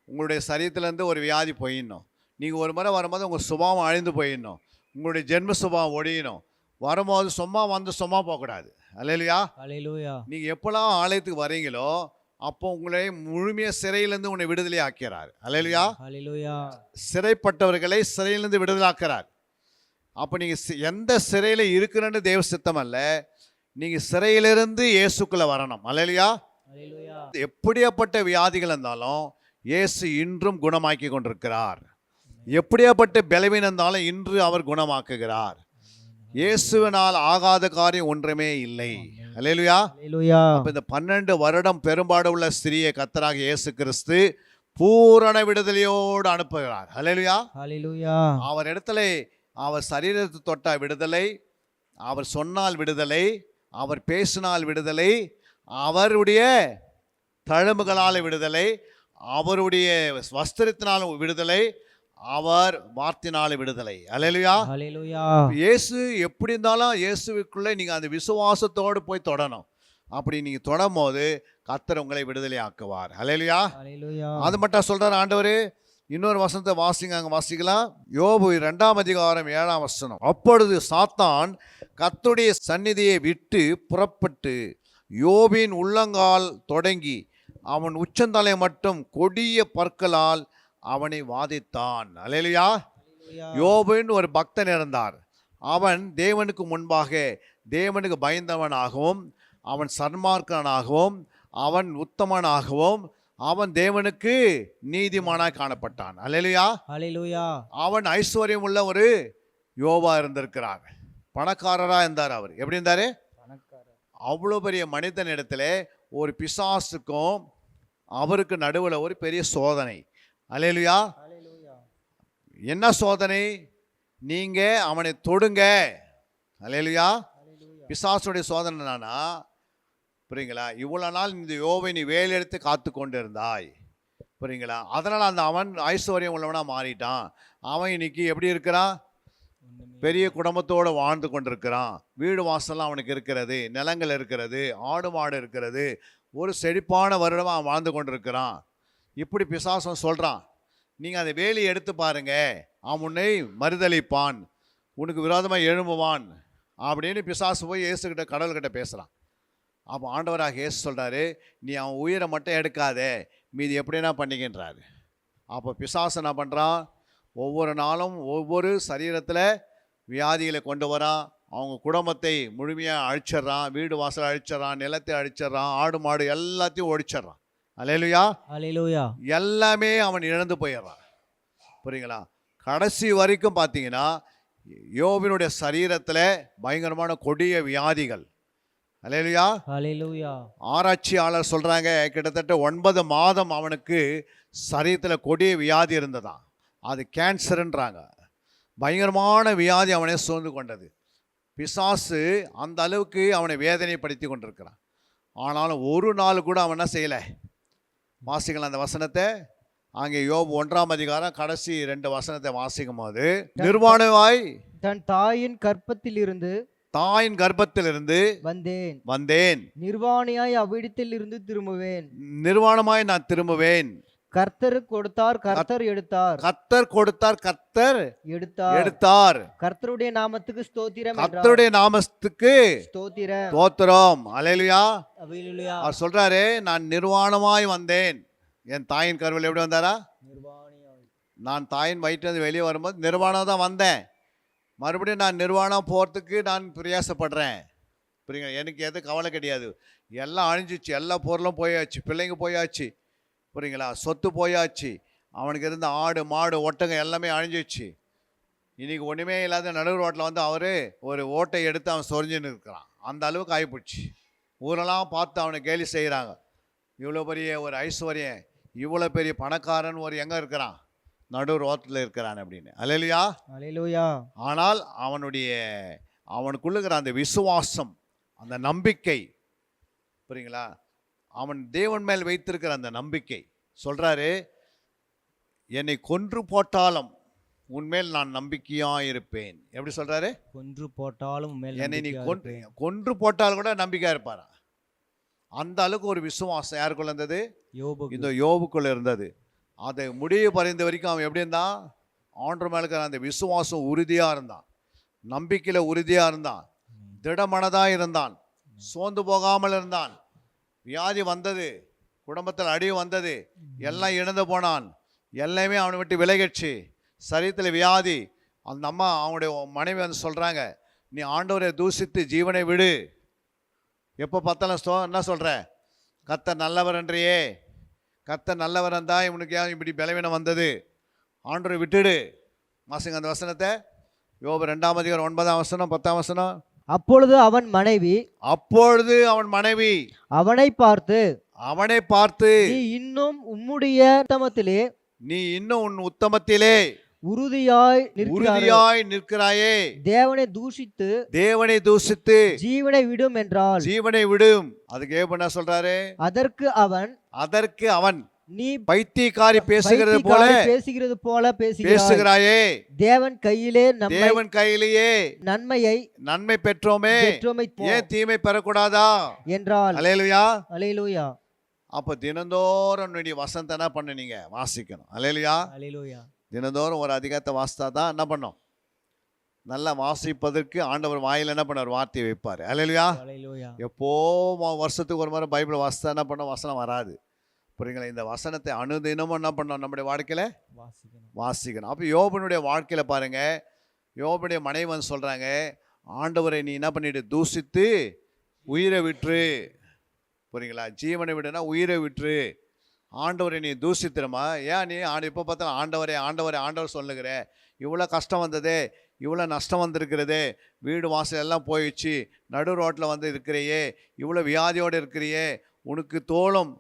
உங்களுடைய சரீரத்துலேருந்து ஒரு வியாதி போயிடணும். நீங்கள் ஒரு முறை வரும்போது உங்கள் சுபாவம் அழிந்து போயிடணும், உங்களுடைய ஜென்ம சுபாவம் ஒழியணும். வரும்போது சும்மா வந்து சும்மா போகக்கூடாது. அல்லேலூயா. ஹalleluya. நீங்கள் எப்போல்லாம் ஆலயத்துக்கு வரீங்களோ அப்போ உங்களை முழுமையாக சிறையிலேருந்து உன்னை விடுதலை ஆக்கிறார். அல்லேலூயா. ஹalleluya. சிறைப்பட்டவர்களை சிறையிலேருந்து விடுதலை ஆக்கிறார். அப்போ நீங்கள் எந்த சிறையில் இருக்கிறன்னு தேவ சித்தம் அல்ல, நீங்கள் சிறையிலிருந்து இயேசுக்குள்ளே வரணும். அல்லேலூயா. ஹalleluya. எப்படியாப்பட்ட வியாதிகள் இருந்தாலும் இயேசு இன்றும் குணமாக்கி கொண்டிருக்கிறார். எப்படியாப்பட்ட பலவீனம் இருந்தாலும் இன்று அவர் குணமாக்குகிறார். இயேசுவினால் ஆகாத காரியம் ஒன்றுமே இல்லை. அல்லேலூயா. ஹalleluya. அப்ப இந்த 12 வருடம் பெரும்பாடு உள்ள ஸ்திரியை கர்த்தராக இயேசு கிறிஸ்து பூரண விடுதலையோடு அனுப்புகிறார். அல்லேலூயா. ஹalleluya. அவர் இடத்துல அவர் சரீரத்தை தொட்ட விடுதலை, அவர் சொன்னால் விடுதலை, அவர் பேசினால் விடுதலை, அவருடைய தழும்புகளால் விடுதலை, அவருடைய வஸ்திரத்தினால் விடுதலை, அவர் வார்த்தையினால் விடுதலை. அல்லேலூயா. ஹalleluya. இயேசு எப்படி இருந்தாலும் இயேசுவுக்குள்ளே நீங்கள் அந்த விசுவாசத்தோடு போய் தொடணும். அப்படி நீங்கள் தொடும் போது கர்த்தர் உங்களை விடுதலை ஆக்குவார். அல்லேலூயா. ஹalleluya. அது மட்டும் சொல்கிறார் ஆண்டவர். இன்னொரு வசனத்தை வாசிங்க, அங்கே வாசிக்கலாம். யோபு 2ஆம் அதிகாரம் 7ஆம் வசனம். அப்பொழுது சாத்தான் கர்த்தருடைய சந்நிதியை விட்டு புறப்பட்டு யோபின் உள்ளங்கால் தொடங்கி அவன் உச்சந்தலை மட்டும் கொடிய பற்களால் அவனை வாதித்தான். அல்லேலூயா. யோபுன்னு ஒரு பக்தன் இருந்தார். அவன் தேவனுக்கு முன்பாக தேவனுக்கு பயந்தவனாகவும் அவன் சன்மார்க்கனாகவும் அவன் உத்தமனாகவும் அவன் தேவனுக்கு நீதிமானாய் காணப்பட்டான். அல்லேலூயா. ஹalleluya. அவன் ஐஸ்வர்யம் உள்ள ஒரு யோபா இருந்திருக்கிறார். பணக்காரராக இருந்தார். அவர் எப்படி இருந்தார்? அவ்வளோ பெரிய மனிதன் இடத்துல ஒரு பிசாசுக்கும் அவருக்கு நடுவில் ஒரு பெரிய சோதனை. அல்லேலூயா. என்ன சோதனை? நீங்க அவனை தொடுங்க. அல்லேலூயா. பிசாசுடைய சோதனை என்னன்னா, புரியுங்களா, இவ்வளோ நாள் இந்த யோபை நீ வேலை எடுத்து காத்து கொண்டு இருந்தாய், புரியுங்களா, அதனால் அந்த அவன் ஐஸ்வர்யம் உள்ளவனாக மாறிட்டான். அவன் இன்னைக்கு எப்படி இருக்கிறான்? பெரிய குடும்பத்தோடு வாழ்ந்து கொண்டிருக்கிறான். வீடு வாசல்லாம் அவனுக்கு இருக்கிறது, நிலங்கள் இருக்கிறது, ஆடு மாடு இருக்கிறது, ஒரு செழிப்பான வருடமாக அவன் வாழ்ந்து கொண்டிருக்கிறான். இப்படி பிசாசம் சொல்கிறான். நீங்கள் அந்த வேலையை எடுத்து பாருங்க, அவன் உன்னை மறுதளிப்பான், உனக்கு விரோதமாக எழும்புவான் அப்படின்னு பிசாசு போய் இயேசுக்கிட்ட கடவுள்கிட்ட பேசுகிறான். அப்போ ஆண்டவராக இயேசு சொல்கிறாரு, நீ அவன் உயிரை மட்டும் எடுக்காதே, மீதி எப்படின்னா பண்ணிக்கின்றாரு. அப்போ பிசாசு என்ன பண்ணுறான்? ஒவ்வொரு நாளும் ஒவ்வொரு சரீரத்தில் வியாதிகளை கொண்டு வரான். அவங்க குடும்பத்தை முழுமையாக அழிச்சிட்றான், வீடு வாசல் அழிச்சிட்றான், நிலத்தை அழிச்சிட்றான், ஆடு மாடு எல்லாத்தையும் ஒழிச்சிட்றான். அல்லேலூயா. அல்லேலூயா. எல்லாமே அவன் இழந்து போயிடுறான். புரியுங்களா? கடைசி வரைக்கும் பார்த்தீங்கன்னா யோபினுடைய சரீரத்தில் பயங்கரமான கொடிய வியாதிகள். அல்லேலூயா. அல்லேலூயா. ஆராய்ச்சியாளர் சொல்கிறாங்க, கிட்டத்தட்ட 9 மாதம் அவனுக்கு சரீரத்தில் கொடிய வியாதி இருந்ததான். அது கேன்சருன்றாங்க. பயங்கரமான வியாதி அவனை சூழ்ந்து கொண்டது. பிசாசு அந்த அளவுக்கு அவனை வேதனைப்படுத்தி கொண்டிருக்கிறான். ஆனாலும் ஒரு நாள் கூட அவன் என்ன செய்யலை. வாசிக்கலாம் அந்த வசனத்தை. அங்கே யோபு 1ஆம் அதிகாரம் கடைசி 2 வசனத்தை வாசிக்கும் போது, நிர்வாணமாய் தன் தாயின் கர்ப்பத்திலிருந்து வந்தேன், நிர்வாணியாய் அவ்விடத்தில் இருந்து திரும்புவேன், நிர்வாணமாய் நான் திரும்புவேன். கர்த்தர் கொடுத்தார், கர்த்தர் எடுத்தார், கர்த்தர் கொடுத்தார், கர்த்தர் எடுத்தார். கர்த்தருடைய நாமத்துக்கு ஸ்தோத்திரம், கர்த்தருடைய நாமத்துக்கு ஸ்தோத்திரம். அல்லேலூயா. அல்லேலூயா. அவர் சொல்றாரு, நான் நிர்வாணமாய் வந்தேன். என் தாயின் கருவில் எப்படி வந்தாரா? நான் தாயின் வயிற்று வெளியே வரும்போது நிர்வாணம் தான் வந்தேன். மறுபடியும் நான் நிர்வாணம் போகிறதுக்கு நான் பிரயாசப்படுறேன். புரியுங்க? எனக்கு எது கவலை கிடையாது. எல்லாம் அழிஞ்சிச்சு, எல்லா பொருளும் போயாச்சு, பிள்ளைங்க போயாச்சு, புரியுங்களா, சொத்து போயாச்சு, அவனுக்கு இருந்த ஆடு மாடு ஒட்டகம் எல்லாமே அழிஞ்சிச்சு. இன்றைக்கி ஒன்றுமே இல்லாத நடுவு ரோட்டில் வந்து அவர் ஒரு ஓட்டை எடுத்து அவன் சொரிஞ்சுன்னு இருக்கிறான். அந்த அளவுக்கு ஆகிப்போச்சு. ஊரெல்லாம் பார்த்து அவனை கேலி செய்கிறாங்க. இவ்வளோ பெரிய ஒரு ஐஸ்வர்யம், இவ்வளோ பெரிய பணக்காரன் ஒரு எங்கே இருக்கிறான்? நடு ரோட்டில் இருக்கிறான் அப்படின்னு. அல்லேலூயா. அல்லேலூயா. ஆனால் அவனுக்குள்ள இருக்கிற அந்த விசுவாசம், அந்த நம்பிக்கை, புரியுங்களா, அவன் தேவன் மேல் வைத்திருக்கிற அந்த நம்பிக்கை. சொல்றாரு, என்னை கொன்று போட்டாலும் உன்மேல் நான் நம்பிக்கையாக இருப்பேன். எப்படி சொல்றாரு? கொன்று போட்டாலும் என்னை நீ கொன்று போட்டாலும் கூட நம்பிக்கையாக இருப்பாரா? அந்த அளவுக்கு ஒரு விசுவாசம் யாருக்குள்ள இருந்தது? இந்த யோபுக்குள்ள இருந்தது. அதை முடிவு பறிந்த வரைக்கும் அவன் எப்படி இருந்தான்? ஆண்டவர் மேல இருக்கிற அந்த விசுவாசம் உறுதியாக இருந்தான், நம்பிக்கையில் உறுதியாக இருந்தான், திடமனதாக இருந்தான், சோர்ந்து போகாமல் இருந்தான். வியாதி வந்தது, குடும்பத்தில் அழிவு வந்தது, எல்லாம் இழந்து போனான், எல்லாமே அவனை விட்டு விலகிடுச்சு. சரீரத்தில் வியாதி. அந்த அம்மா அவனுடைய மனைவி வந்து சொல்கிறாங்க, நீ ஆண்டவரை தூசித்து ஜீவனை விடு. எப்போ பார்த்தாலும் என்ன சொல்கிற? கர்த்தர் நல்லவர் என்றையே, கர்த்தர் நல்லவர் இருந்தால் இவனுக்கு ஏன் இப்படி பலவீனம் வந்தது? ஆண்டவரை விட்டுடு. மாசுங்க அந்த வசனத்தை. யோபு 2ஆம் அதிகாரம் 9ஆம் வசனம் 10ஆம் வசனம். அப்பொழுது அவன் மனைவி அவனை பார்த்து, நீ இன்னும் உன் உத்தமத்திலே உறுதியாய் நிற்கிறாயே, தேவனை தூஷித்து ஜீவனை விடும் என்றால். ஜீவனை விடும். அதுக்கு என்ன சொல்றாரு? அதற்கு அவன் நீ பைத்தியக்காரி பேசுகிறது போல பேசுகிறாயே, தேவன் கையிலேயே நன்மை பெற்றோமே, ஏன் தீமை பெறக்கூடாதா என்றால். அல்லேலூயா. அல்லேலூயா. அப்ப தினந்தோறும் நீ வசனத்தை என்ன பண்ண, நீங்க வாசிக்கணும். அல்லேலூயா. அல்லேலூயா. தினந்தோறும் ஒரு அதிகாரத்தை வாசித்தா தான் என்ன பண்ணோம்? நல்லா வாசிப்பதற்கு ஆண்டவர் வாயில் என்ன பண்ணார்? வார்த்தையை வைப்பார். அல்லேலூயா. எப்போ வருஷத்துக்கு ஒரு முறை பைபிள் வாசித்தா என்ன பண்ணோம்? வசனம் வராது. புரியுங்களா? இந்த வசனத்தை அனுதினமும் என்ன பண்ணோம்? நம்முடைய வாழ்க்கையில் வாசிக்கணும். அப்போ யோபனுடைய வாழ்க்கையில் பாருங்க, யோபனுடைய மனைவி வந்து சொல்றாங்க, ஆண்டவரை நீ என்ன பண்ணிட்டு தூசித்து உயிரை விட்டுரு. புரியுங்களா? ஜீவனை விடுனா உயிரை விட்டுரு. ஆண்டவரை நீ தூஷித்திரமா? ஏன் நீ எப்போ பார்த்தாலும் ஆண்டவரே ஆண்டவரே ஆண்டவர் சொல்லுகிற? இவ்வளோ கஷ்டம் வந்ததே, இவ்வளோ நஷ்டம் வந்திருக்கிறதே, வீடு வாசல் எல்லாம் போயிடுச்சு, நடு ரோட்டில் வந்து இருக்கிறையே, இவ்வளோ வியாதியோடு இருக்கிறியே, உனக்கு தோளும்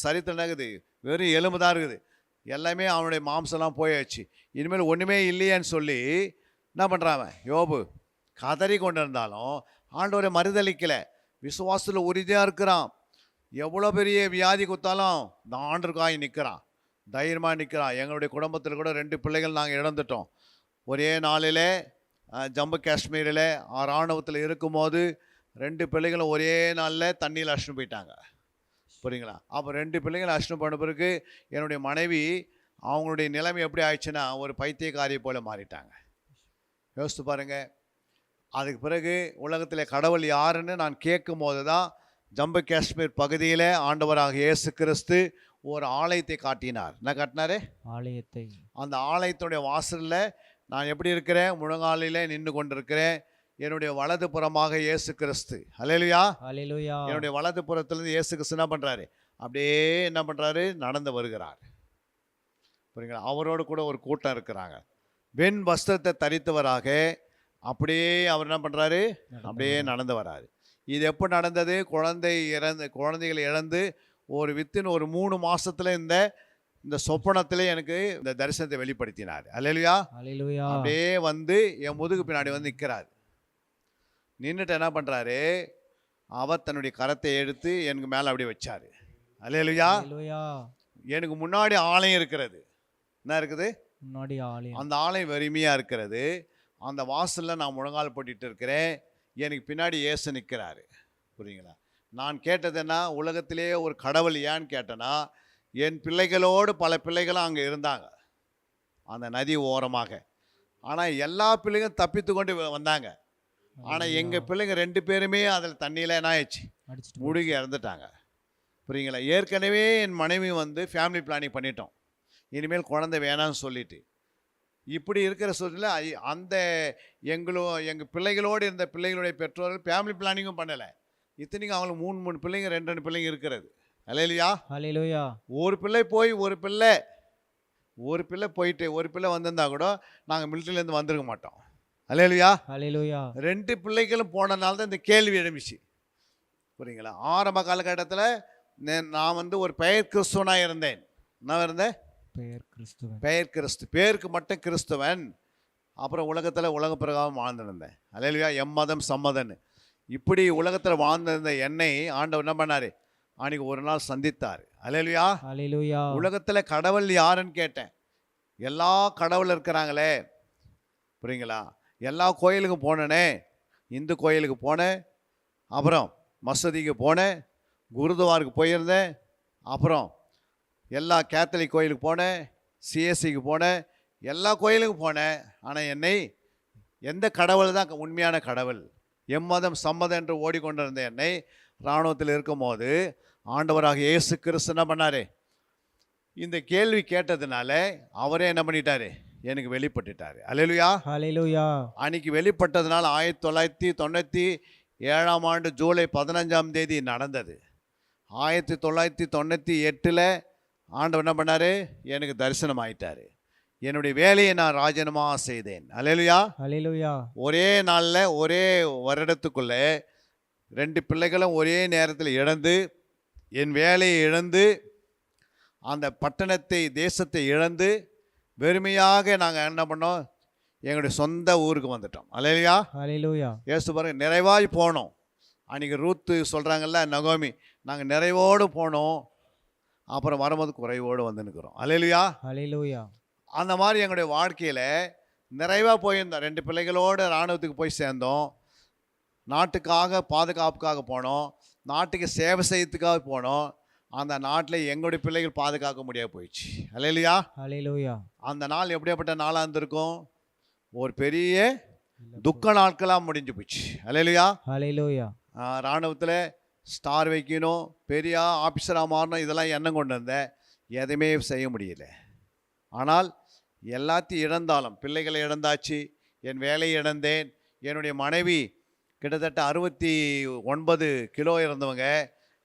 சரித்திரனாகுது, வெறும் எலும்பு தான் இருக்குது, எல்லாமே அவனுடைய மாம்சம்லாம் போயாச்சு, இனிமேல் ஒன்றுமே இல்லையேன்னு சொல்லி என்ன பண்ணுறான் யோபு கதறி கொண்டு இருந்தாலும் ஆண்டவரை மறுதளிக்கலை, விசுவாசத்தில் உறுதியாக இருக்கிறான். எவ்வளோ பெரிய வியாதி குத்தாலும் இந்த ஆண்டருக்காய் நிற்கிறான், தைரியமாக நிற்கிறான். எங்களுடைய குடும்பத்தில் கூட 2 பிள்ளைகள் நாங்கள் இழந்துட்டோம். ஒரே நாளில் ஜம்மு காஷ்மீரில் இராணுவத்தில் இருக்கும்போது 2 பிள்ளைகளும் ஒரே நாளில் தண்ணியில் அடிச்சுட்டு போயிட்டாங்க. புரியுங்களா? அப்போ 2 பிள்ளைகளை அடிச்சுட்டு போன பிறகு என்னுடைய மனைவி அவங்களுடைய நிலைமை எப்படி ஆயிடுச்சுன்னா ஒரு பைத்தியக்காரியை போல மாறிட்டாங்க. யோசித்து பாருங்கள். அதுக்கு பிறகு உலகத்தில் கடவுள் யாருன்னு நான் கேட்கும் போது தான் ஜம்மு காஷ்மீர் பகுதியில் ஆண்டவராக இயேசு கிறிஸ்து ஒரு ஆலயத்தை காட்டினார். என்ன காட்டினாரு? ஆலயத்தை. அந்த ஆலயத்துடைய வாசலில் நான் எப்படி இருக்கிறேன்? முழங்காலில் நின்று கொண்டிருக்கிறேன். என்னுடைய வலது புறமாக இயேசு கிறிஸ்து, ஹல்லேலூயா, ஹல்லேலூயா, என்னுடைய வலது புறத்துலேருந்து இயேசு கிறிஸ்து என்ன பண்ணுறாரு? அப்படியே என்ன பண்ணுறாரு? நடந்து வருகிறார். புரியுங்களா? அவரோடு கூட ஒரு கூட்டம் இருக்கிறாங்க. வெண் வஸ்திரத்தை தரித்தவராக அப்படியே அவர் என்ன பண்ணுறாரு? அப்படியே நடந்து வராரு. இது எப்போ நடந்தது? குழந்தைகளை இழந்து ஒரு வித்தின் ஒரு 3 மாசத்துல இந்த சொப்பனத்திலே எனக்கு இந்த தரிசனத்தை வெளிப்படுத்தினார். அல்லேலூயா, ஹல்லேலூயா. அப்படியே வந்து என் முதுகு பின்னாடி வந்து நிற்கிறார். நின்றுட்டு என்ன பண்ணுறாரு? அவர் தன்னுடைய கரத்தை எடுத்து எனக்கு மேலே அப்படியே வச்சார். அல்லேலூயா. எனக்கு முன்னாடி ஆலயம் இருக்கிறது. என்ன இருக்குது? முன்னாடி ஆலயம். அந்த ஆலயம் வெறுமையாக இருக்கிறது. அந்த வாசலில் நான் முழங்கால் போட்டுட்டு இருக்கிறேன். எனக்கு பின்னாடி இயேசு நிற்கிறாரு. புரியுங்களா? நான் கேட்டதுன்னா உலகத்திலே ஒரு கடவுள் ஏன்னு கேட்டேன்னா, என் பிள்ளைகளோடு பல பிள்ளைகளும் அங்கே இருந்தாங்க அந்த நதி ஓரமாக. ஆனால் எல்லா பிள்ளைகளும் தப்பித்து கொண்டு வந்தாங்க. ஆனால் எங்கள் பிள்ளைங்க 2 பேருமே அதில் தண்ணியில் என்ன ஆயிடுச்சு? முழுகி இறந்துட்டாங்க. புரியுங்களா? ஏற்கனவே என் மனைவி வந்து ஃபேமிலி பிளானிங் பண்ணிட்டோம், இனிமேல் குழந்தை வேணான்னு சொல்லிட்டு. இப்படி இருக்கிற சூழ்நிலை அந்த எங்கள் பிள்ளைகளோடு இருந்த பிள்ளைகளுடைய பெற்றோர்கள் ஃபேமிலி பிளானிங்கும் பண்ணலை. இத்தனைக்கும் அவங்களுக்கு 3 பிள்ளைங்க 2 பிள்ளைங்க இருக்கிறது. அல்லேலூயா, ஹல்லேலூயா. ஒரு பிள்ளை போய் ஒரு பிள்ளை போயிட்டு ஒரு பிள்ளை வந்திருந்தா கூட நாங்கள் மிலிட்டரியிலேருந்து வந்திருக்க மாட்டோம். அல்லேலூயா, ஹல்லேலூயா. 2 பிள்ளைகளும் போனனால தான் இந்த கேள்வி எழும்பிச்சு. புரியுங்களா? ஆரம்ப காலகட்டத்தில் நான் வந்து ஒரு பெயர் கிறிஸ்துவனாக இருந்தேன். நான் இருந்தேன் பெயர் கிறிஸ்து, பேருக்கு மட்டும் கிறிஸ்துவன். அப்புறம் உலகத்தில் உலக பிரகாரம் வாழ்ந்துருந்தேன். அல்லேலூயா, எம்மதம் சம்மதன்னு இப்படி உலகத்தில் வாழ்ந்திருந்த என்னை ஆண்டவர் என்ன பண்ணார்? அன்னைக்கு ஒரு நாள் சந்தித்தார். அல்லேலூயா, ஹல்லேலூயா. உலகத்தில் கடவுள் யாருன்னு கேட்டேன். எல்லா கடவுள் இருக்கிறாங்களே. புரியுங்களா? எல்லா கோயிலுக்கும் போனேனே. இந்து கோயிலுக்கு போனேன், அப்புறம் மசூதிக்கு போனேன், குருதுவாருக்கு போயிருந்தேன், அப்புறம் எல்லா கேத்தலிக் கோயிலுக்கு போனேன், சிஎஸ்சிக்கு போனேன், எல்லா கோயிலுக்கும் போனேன். ஆனால் என்னை எந்த கடவுள் தான் உண்மையான கடவுள், எம்மதம் சம்மதம் என்று ஓடிக்கொண்டிருந்த என்னை இராணுவத்தில் இருக்கும்போது ஆண்டவராக இயேசு கிறிஸ்து என்ன பண்ணார்? இந்த கேள்வி கேட்டதுனால அவரே என்ன பண்ணிட்டாரு? எனக்கு வெளிப்பட்டுட்டார். அல்லேலூயா, ஹல்லேலூயா. அன்னைக்கு வெளிப்பட்டதுனால 1997ஆம் ஆண்டு ஜூலை 15ஆம் தேதி நடந்தது. 1998 ஆண்டவர் என்ன பண்ணார்? எனக்கு தரிசனம் ஆயிட்டார். என்னுடைய வேலையை நான் ராஜினாமா செய்தேன். அல்லேலூயா, ஹல்லேலூயா. ஒரே நாளில் ஒரே வருடத்துக்குள்ளே 2 பிள்ளைகளும் ஒரே நேரத்தில் இழந்து, என் வேலையை இழந்து, அந்த பட்டணத்தை தேசத்தை இழந்து வெறுமையாக நாங்கள் என்ன பண்ணோம்? எங்களுடைய சொந்த ஊருக்கு வந்துட்டோம். அல்லேலூயா, ஹல்லேலூயா. ஏசு பாருங்க, நிறைவாய் போனோம். அன்றைக்கி ரூத்து சொல்கிறாங்கல்ல, நகோமி, நாங்கள் நிறைவோடு போனோம், அப்புறம் வரும்போது குறைவோடு வந்து நிற்கிறோம். அல்லேலூயா, ஹல்லேலூயா. அந்த மாதிரி எங்களுடைய வாழ்க்கையில் நிறைவாக போயிருந்தோம். 2 பிள்ளைகளோடு இராணுவத்துக்கு போய் சேர்ந்தோம். நாட்டுக்காக பாதுகாப்புக்காக போனோம், நாட்டுக்கு சேவை செய்யறதுக்காக போனோம். அந்த நாட்டில் எங்களுடைய பிள்ளைகள் பாதுகாக்க முடியாது போயிடுச்சு. அல்லேலூயா, ஹல்லேலூயா. அந்த நாள் எப்படியாப்பட்ட நாளாக இருந்திருக்கும்? ஒரு பெரிய துக்க நாட்களாக முடிஞ்சு போச்சு. அல்லேலூயா, ஹல்லேலூயா. இராணுவத்தில் ஸ்டார் வைக்கணும், பெரிய ஆஃபீஸராக மாறணும், இதெல்லாம் எண்ணம் கொண்டு வந்தேன். எதுவுமே செய்ய முடியல. ஆனால் எல்லாத்தையும் இழந்தாலும், பிள்ளைகளை இழந்தாச்சு, என் வேலையை இழந்தேன். என்னுடைய மனைவி கிட்டத்தட்ட 69 கிலோ இருந்தவங்க,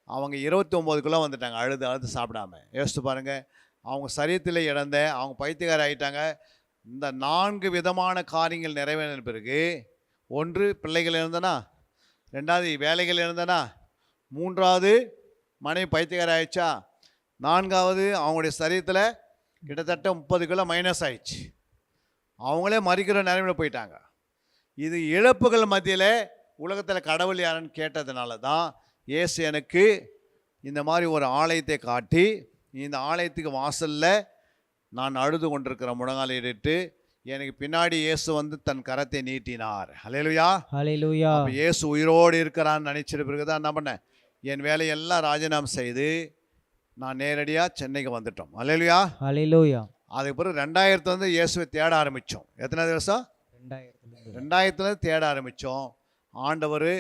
அவங்க 29 கிலோ வந்துட்டாங்க, அழுது அழுது சாப்பிடாம. யோசித்து பாருங்கள், அவங்க சரீரத்தில் இழந்த, அவங்க பைத்தியக்கார ஆகிட்டாங்க. இந்த 4 விதமான காரியங்கள் நிறைவேறின பிறகு, 1 பிள்ளைகள் இருந்தனா, 2வது வேலைகள் இருந்தனா, 3வது மனைவி பைத்தியக்கார ஆயிடுச்சா, 4வது அவங்களுடைய சரீரத்தில் கிட்டத்தட்ட 30 கிலோ மைனஸ் ஆயிடுச்சு. அவங்களே மறிக்கிற நிலைமையில் போயிட்டாங்க. இது இழப்புகள் மத்தியில் உலகத்தில் கடவுள் யாருன்னு கேட்டதுனால தான் இயேசு எனக்கு இந்த மாதிரி ஒரு ஆலயத்தை காட்டி, இந்த ஆலயத்துக்கு வாசலில் நான் அழுது கொண்டிருக்கிற முழங்காலிட்டு எனக்கு பின்னாடி இயேசு வந்து தன் கரத்தை நீட்டினார். ஹல்லேலூயா, ஹல்லேலூயா. அப்போ இயேசு உயிரோடு இருக்கிறான்னு நினச்சிட்டு பிறகு தான் என்ன பண்ணேன், என் வேலையெல்லாம் ராஜினாமா செய்து நான் நேரடியாக சென்னைக்கு வந்துட்டோம். ஹல்லேலூயா, ஹல்லேலூயா. அதுக்கு பிறகு 2000 வந்து இயேசுவை தேட ஆரம்பித்தோம். எத்தனை வருஷம்? 2000 தேட ஆரம்பித்தோம். ஆண்டவர்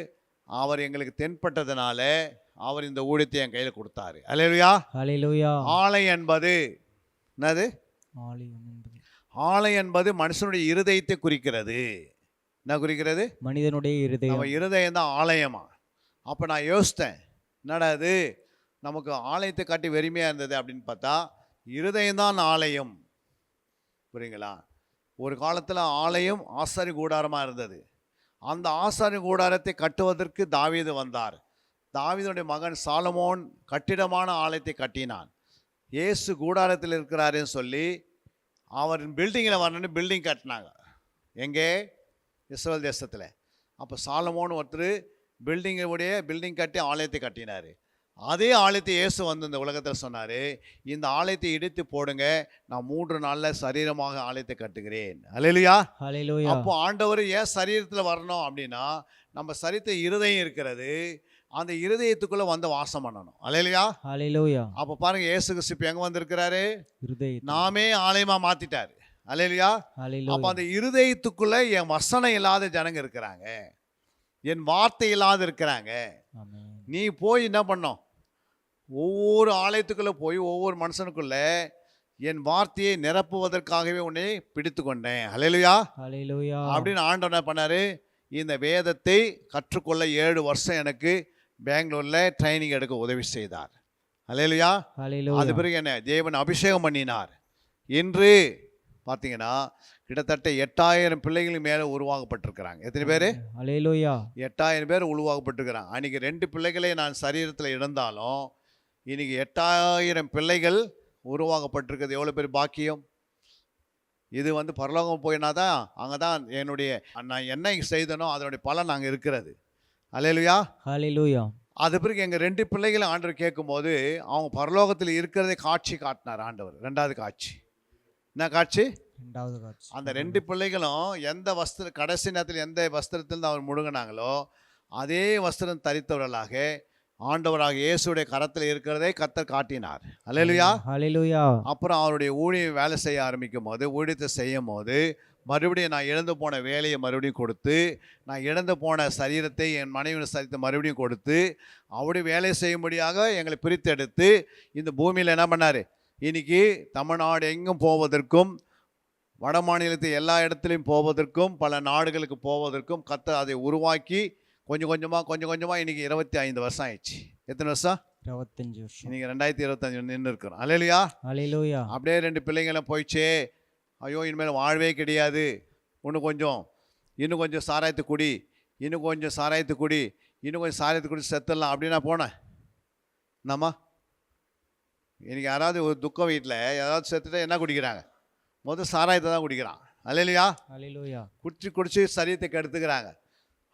அவர் எங்களுக்கு தென்பட்டதுனால அவர் இந்த ஊழியத்தை என் கையில் கொடுத்தாரு. ஹல்லேலூயா, ஹல்லேலூயா. ஆலயம் என்பது என்னது? ஆலயம் என்பது மனுஷனுடைய இருதயத்தை குறிக்கிறது. என்ன குறிக்கிறது? மனிதனுடைய இருதயம். நம்ம இருதயம் தான் ஆலயமா. அப்போ நான் யோசித்தேன், என்னடா இது நமக்கு ஆலயத்தை காட்டி வெறுமையாக இருந்தது அப்படின்னு பார்த்தா, இருதயம்தான் ஆலயம். புரியுங்களா? ஒரு காலத்தில் ஆலயம் ஆசாரி கூடாரமாக இருந்தது. அந்த ஆசாரி கூடாரத்தை கட்டுவதற்கு தாவீது வந்தார். தாவீதுடைய மகன் சாலமோன் கட்டிடமான ஆலயத்தை கட்டினான். இயேசு கூடாரத்தில் இருக்கிறாருன்னு சொல்லி அவர் பில்டிங்கில் வரணுன்னு பில்டிங் கட்டினாங்க. எங்கே? இஸ்ரவேல் தேசத்தில். அப்போ சாலமோன் ஒருத்தர் பில்டிங் கட்டி ஆலயத்தை கட்டினார். அதே ஆலயத்தை இயேசு வந்து இந்த உலகத்தில் சொன்னார், இந்த ஆலயத்தை இடித்து போடுங்க, நான் 3 நாளில் சரீரமாக ஆலயத்தை கட்டுகிறேன். ஹல்லேலூயா, ஹல்லேலூயா. அப்போ ஆண்டவர் ஏன் சரீரத்தில் வரணும் அப்படின்னா, நம்ம சரீரத்தில் இருதயம் இருக்கிறது, அந்த இருதயத்துக்குள்ளே வந்து வாசம் பண்ணணும். ஹல்லேலூயா, ஹல்லேலூயா. அப்போ பாருங்கள், இயேசு கிறிஸ்து இப்போ எங்கே வந்திருக்கிறாரு? இருதயம். நாமே ஆலயமாக மாற்றிட்டார். ஹல்லேலூயா. ஹல்லேலூயா. அப்போ அந்த இருதயத்துக்குள்ளே என் வசனம் இல்லாத ஜனங்க இருக்கிறாங்க, என் வார்த்தை இல்லாத இருக்கிறாங்க. ஆமென். நீ போய் என்ன பண்ணோம், ஒவ்வொரு ஆலயத்துக்குள்ளே போய் ஒவ்வொரு மனுஷனுக்குள்ளே என் வார்த்தையை நிரப்புவதற்காகவே உன்னை பிடித்து கொண்டேன். ஹல்லேலூயா, ஹல்லேலூயா. அப்படின்னு ஆண்டவர் என்ன பண்ணார், இந்த வேதத்தை கற்றுக்கொள்ள 7 வருஷம் எனக்கு பெங்களூரில் ட்ரைனிங் எடுக்க உதவி செய்தார். ஹல்லேலூயா. ஹல்லேலூயா. அது பிறகு என்ன, தேவன் அபிஷேகம் பண்ணினார். இன்று பார்த்தீங்கன்னா கிட்டத்தட்ட 8000 பிள்ளைகளுக்கு மேலே உருவாக்கப்பட்டிருக்கிறாங்க. எத்தனை பேர்? ஹல்லேலூயா. 8000 பேர் உருவாக்கப்பட்டிருக்கிறாங்க. அன்றைக்கி 2 பிள்ளைகளை நான் சரீரத்தில் இருந்தாலும் இன்றைக்கி 8000 பிள்ளைகள் உருவாக்கப்பட்டிருக்கிறது. எவ்வளோ பேர் பாக்கியம்! இது வந்து பரலோகம் போயினா தான் அங்கே தான் என்னுடைய நான் என்ன செய்தனோ அதனுடைய பலன் அங்கே இருக்கிறது. ஹல்லேலூயா, ஹல்லேலூயா. அது பிறகு எங்கள் 2 பிள்ளைகளை ஆண்டவர் கேட்கும்போது அவங்க பரலோகத்தில் இருக்கிறதை காட்சி காட்டினார் ஆண்டவர். 2வது காட்சி என்ன காட்சி? 2வது காட்சி. அந்த 2 பிள்ளைகளும் எந்த கடைசி நேரத்தில் எந்த வஸ்திரத்தில் அவர் முழுங்கினாங்களோ அதே வஸ்திரம் தரித்தவர்களாக ஆண்டவராக இயேசுடைய கரத்தில் இருக்கிறதை கர்த்தர் காட்டினார். ஹல்லேலூயா, ஹல்லேலூயா. அப்புறம் அவருடைய ஊழியம் வேலை செய்ய ஆரம்பிக்கும் போது, ஊழியத்தை செய்யும் போது மறுபடியும் நான் இழந்து போன வேலையை மறுபடியும் கொடுத்து, நான் இழந்து போன சரீரத்தை என் மனைவியின் சரீரத்தை மறுபடியும் கொடுத்து, அவருடைய வேலை செய்யும்படியாக எங்களை பிரித்தெடுத்து இந்த பூமியில் என்ன பண்ணார், இன்னைக்கு தமிழ்நாடு எங்கும் போவதற்கும், வட மாநிலத்தை எல்லா இடத்துலையும் போவதற்கும், பல நாடுகளுக்கு போவதற்கும் கர்த்தர் அதை உருவாக்கி கொஞ்சம் கொஞ்சமாக இன்றைக்கி 25 வருஷம் ஆயிடுச்சு. எத்தனை வருஷம்? 25 வருஷம். இன்றைக்கி 2025 நின்று இருக்கிறோம். ஹல்லேலூயா, ஹல்லேலூயா. அப்படியே 2 பிள்ளைங்களும் போயிடுச்சே, ஐயோ இனிமேல் வாழ்வே கிடையாது, இன்னும் கொஞ்சம் சாராயத்து குடி, இன்னும் கொஞ்சம் சாராயத்து குடி செத்துடலாம் அப்படின்னு நான் போனேன். என்னம்மா, இன்றைக்கி யாராவது ஒரு துக்கம் வீட்டில் யாராவது செத்துட்டா என்ன குடிக்கிறாங்க? முதல் சாராயத்தை தான் குடிக்கிறான். ஹல்லேலூயா, ஹல்லேலூயா. குடிச்சு சரீரத்தை கெடுத்துக்கிறாங்க.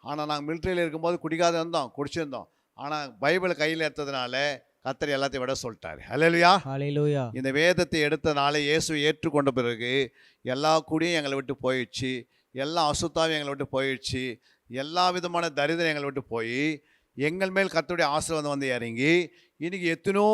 ஆனால் நாங்கள் மிலிட்ரியில் இருக்கும்போது குடிக்காத இருந்தோம், குடிச்சிருந்தோம். ஆனால் பைபிளை கையில் எடுத்ததுனால கர்த்தர் எல்லாத்தையும் விட சொல்லிட்டார். ஹல்லேலூயா, ஹல்லேலூயா. இந்த வேதத்தை எடுத்தனால இயேசு ஏற்றுக்கொண்ட பிறகு எல்லா குடியும் எங்களை விட்டு போயிடுச்சு, எல்லா அசுத்தாவும் எங்களை விட்டு போயிடுச்சு, எல்லா விதமான தரித்திரம் எங்களை விட்டு போய் எங்கள் மேல் கர்த்தருடைய ஆசீர்வாதம் வந்து இறங்கி இன்னைக்கு எத்தனோ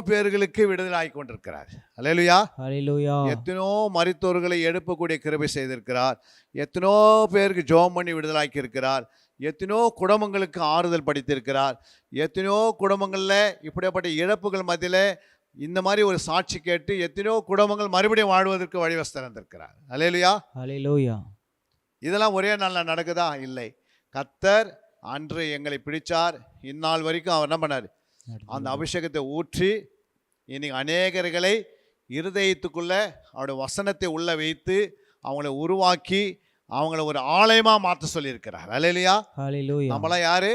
பேர்களுக்கு விடுதலை ஆகி கொண்டிருக்கிறார். ஹல்லேலூயா, ஹல்லேலூயா. எத்தனோ மரித்தோர்களை எழுப்பக்கூடிய கிருபை செய்திருக்கிறார். எத்தனோ பேருக்கு ஜெபம் பண்ணி விடுதலாக்கி இருக்கிறார். எத்தனோ குடும்பங்களுக்கு ஆறுதல் படுத்தியிருக்கிறார். எத்தனையோ குடும்பங்களில் இப்படிப்பட்ட இழப்புகள் மத்தியில் இந்த மாதிரி ஒரு சாட்சி கேட்டு எத்தனையோ குடும்பங்கள் மறுபடியும் வாழ்வதற்கு வழிவசதி தந்திருக்கிறார். ஹல்லேலூயா, ஹல்லேலூயா. இதெல்லாம் ஒரே நாளில் நடக்குதா? இல்லை. கர்த்தர் அன்று எங்களை பிடிச்சார். இந்நாள் வரைக்கும் அவர் என்ன பண்ணார், அந்த அபிஷேகத்தை ஊற்றி இன்னைக்கு அநேகர்களை இருதயத்துக்குள்ள அவருடைய வசனத்தை உள்ள வைத்து அவங்கள உருவாக்கி அவங்கள ஒரு ஆலயமாக மாற்ற சொல்லியிருக்கிறார். அல்லேலூயா. ஹalleluya. நம்மளாம் யாரு?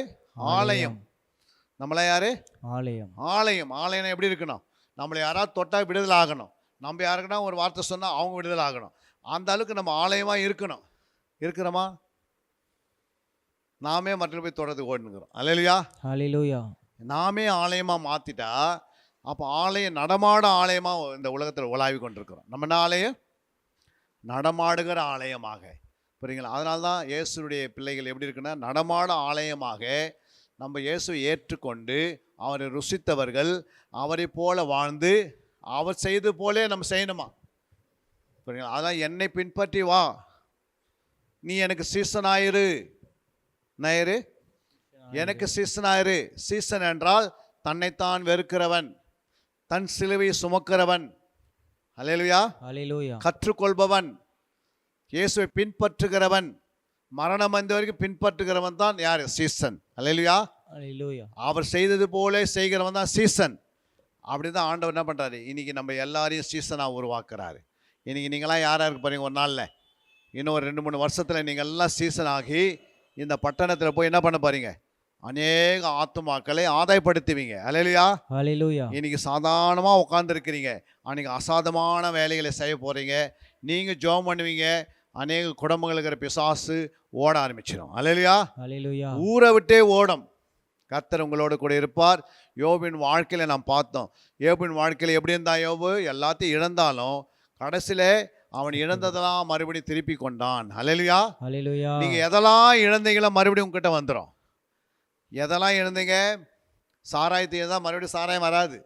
ஆலயம். நம்மளாம் யாரு? ஆலயம். ஆலயம். ஆலயம் எப்படி இருக்கணும்? நம்மளை யாராவது தொட்டால் விடுதலை ஆகணும். நம்ம யாருக்குன்னா ஒரு வார்த்தை சொன்னால் அவங்க விடுதலை ஆகணும். அந்த அளவுக்கு நம்ம ஆலயமாக இருக்கணும். இருக்கிறோமா? நாமே மற்ற போய் தொடர்ந்து ஓடுனுங்கிறோம். அல்லேலூயா. ஹalleluya. நாமே ஆலயமாக மாற்றிட்டா அப்போ ஆலயம் நடமாட ஆலயமாக இந்த உலகத்தில் உலாவி கொண்டிருக்கிறோம். நம்ம என்ன ஆலயம்? நடமாடுகிற ஆலயமாக. புரியுங்களா? அதனால தான் இயேசுடைய பிள்ளைகள் எப்படி இருக்குன்னா நடமாட ஆலயமாக நம்ம இயேசுவை ஏற்றுக்கொண்டு அவரை ருசித்தவர்கள் அவரை போல வாழ்ந்து அவர் செய்து போலே நம்ம செய்யணுமா? புரியுங்களா? அதான் என்னை பின்பற்றி வா, நீ எனக்கு சீசனாயிரு. நாயிரு எனக்கு சீசனாயிரு. சீசன் என்றால் தன்னைத்தான் வெறுக்கிறவன், தன் சிலுவை சுமக்கிறவன். அல்லேலூயா. ஹalleluya. கற்றுக்கொள்பவன், இயேசுவை பின்பற்றுகிறவன், மரணம் வந்த வரைக்கும் பின்பற்றுகிறவன் தான் யார்? சீசன். அல்லேலூயா. ஹalleluya. அவர் செய்தது போல செய்கிறவன் தான் சீசன். அப்படி தான் ஆண்டவர் என்ன பண்ணுறாரு? இன்னைக்கு நம்ம எல்லாரையும் சீசனாக உருவாக்குறாரு. இன்னைக்கு நீங்களாம் யாராக இருக்க போறீங்க? ஒரு நாளில் இன்னும் ஒரு 2-3 வருஷத்தில் நீங்கள் எல்லாம் சீசன் ஆகி இந்த பட்டணத்தில் போய் என்ன பண்ண போறீங்க? அநேக ஆத்துமாக்களை ஆதாயப்படுத்துவீங்க. அல்லேலூயா. ஹalleluya. இன்னைக்கு சாதாரணமாக உட்காந்துருக்கிறீங்க, அன்றைக்கி அசாதமான வேலைகளை செய்ய போகிறீங்க. நீங்கள் ஜெபம் பண்ணுவீங்க, அநேக குடும்பங்கள் இருக்கிற பிசாசு ஓட ஆரம்பிச்சிடும். அல்லேலூயா. ஹalleluya. ஊரை விட்டே ஓடும். கர்த்தர் உங்களோட கூட இருப்பார். யோபின் வாழ்க்கையில் நாம் பார்த்தோம். யோபின் வாழ்க்கையில் எப்படி இருந்தால் யோபு எல்லாத்தையும் இழந்தாலும் கடைசியில் அவன் இழந்ததெல்லாம் மறுபடியும் திருப்பி கொண்டான். அல்லேலூயா. ஹalleluya. நீங்கள் எதெல்லாம் இழந்தீங்களோ மறுபடியும் உங்ககிட்ட வந்துடும். எதெல்லாம் இழந்தீங்க? சாராயத்தை இருந்தால் மறுபடியும் சாராயம் வராது.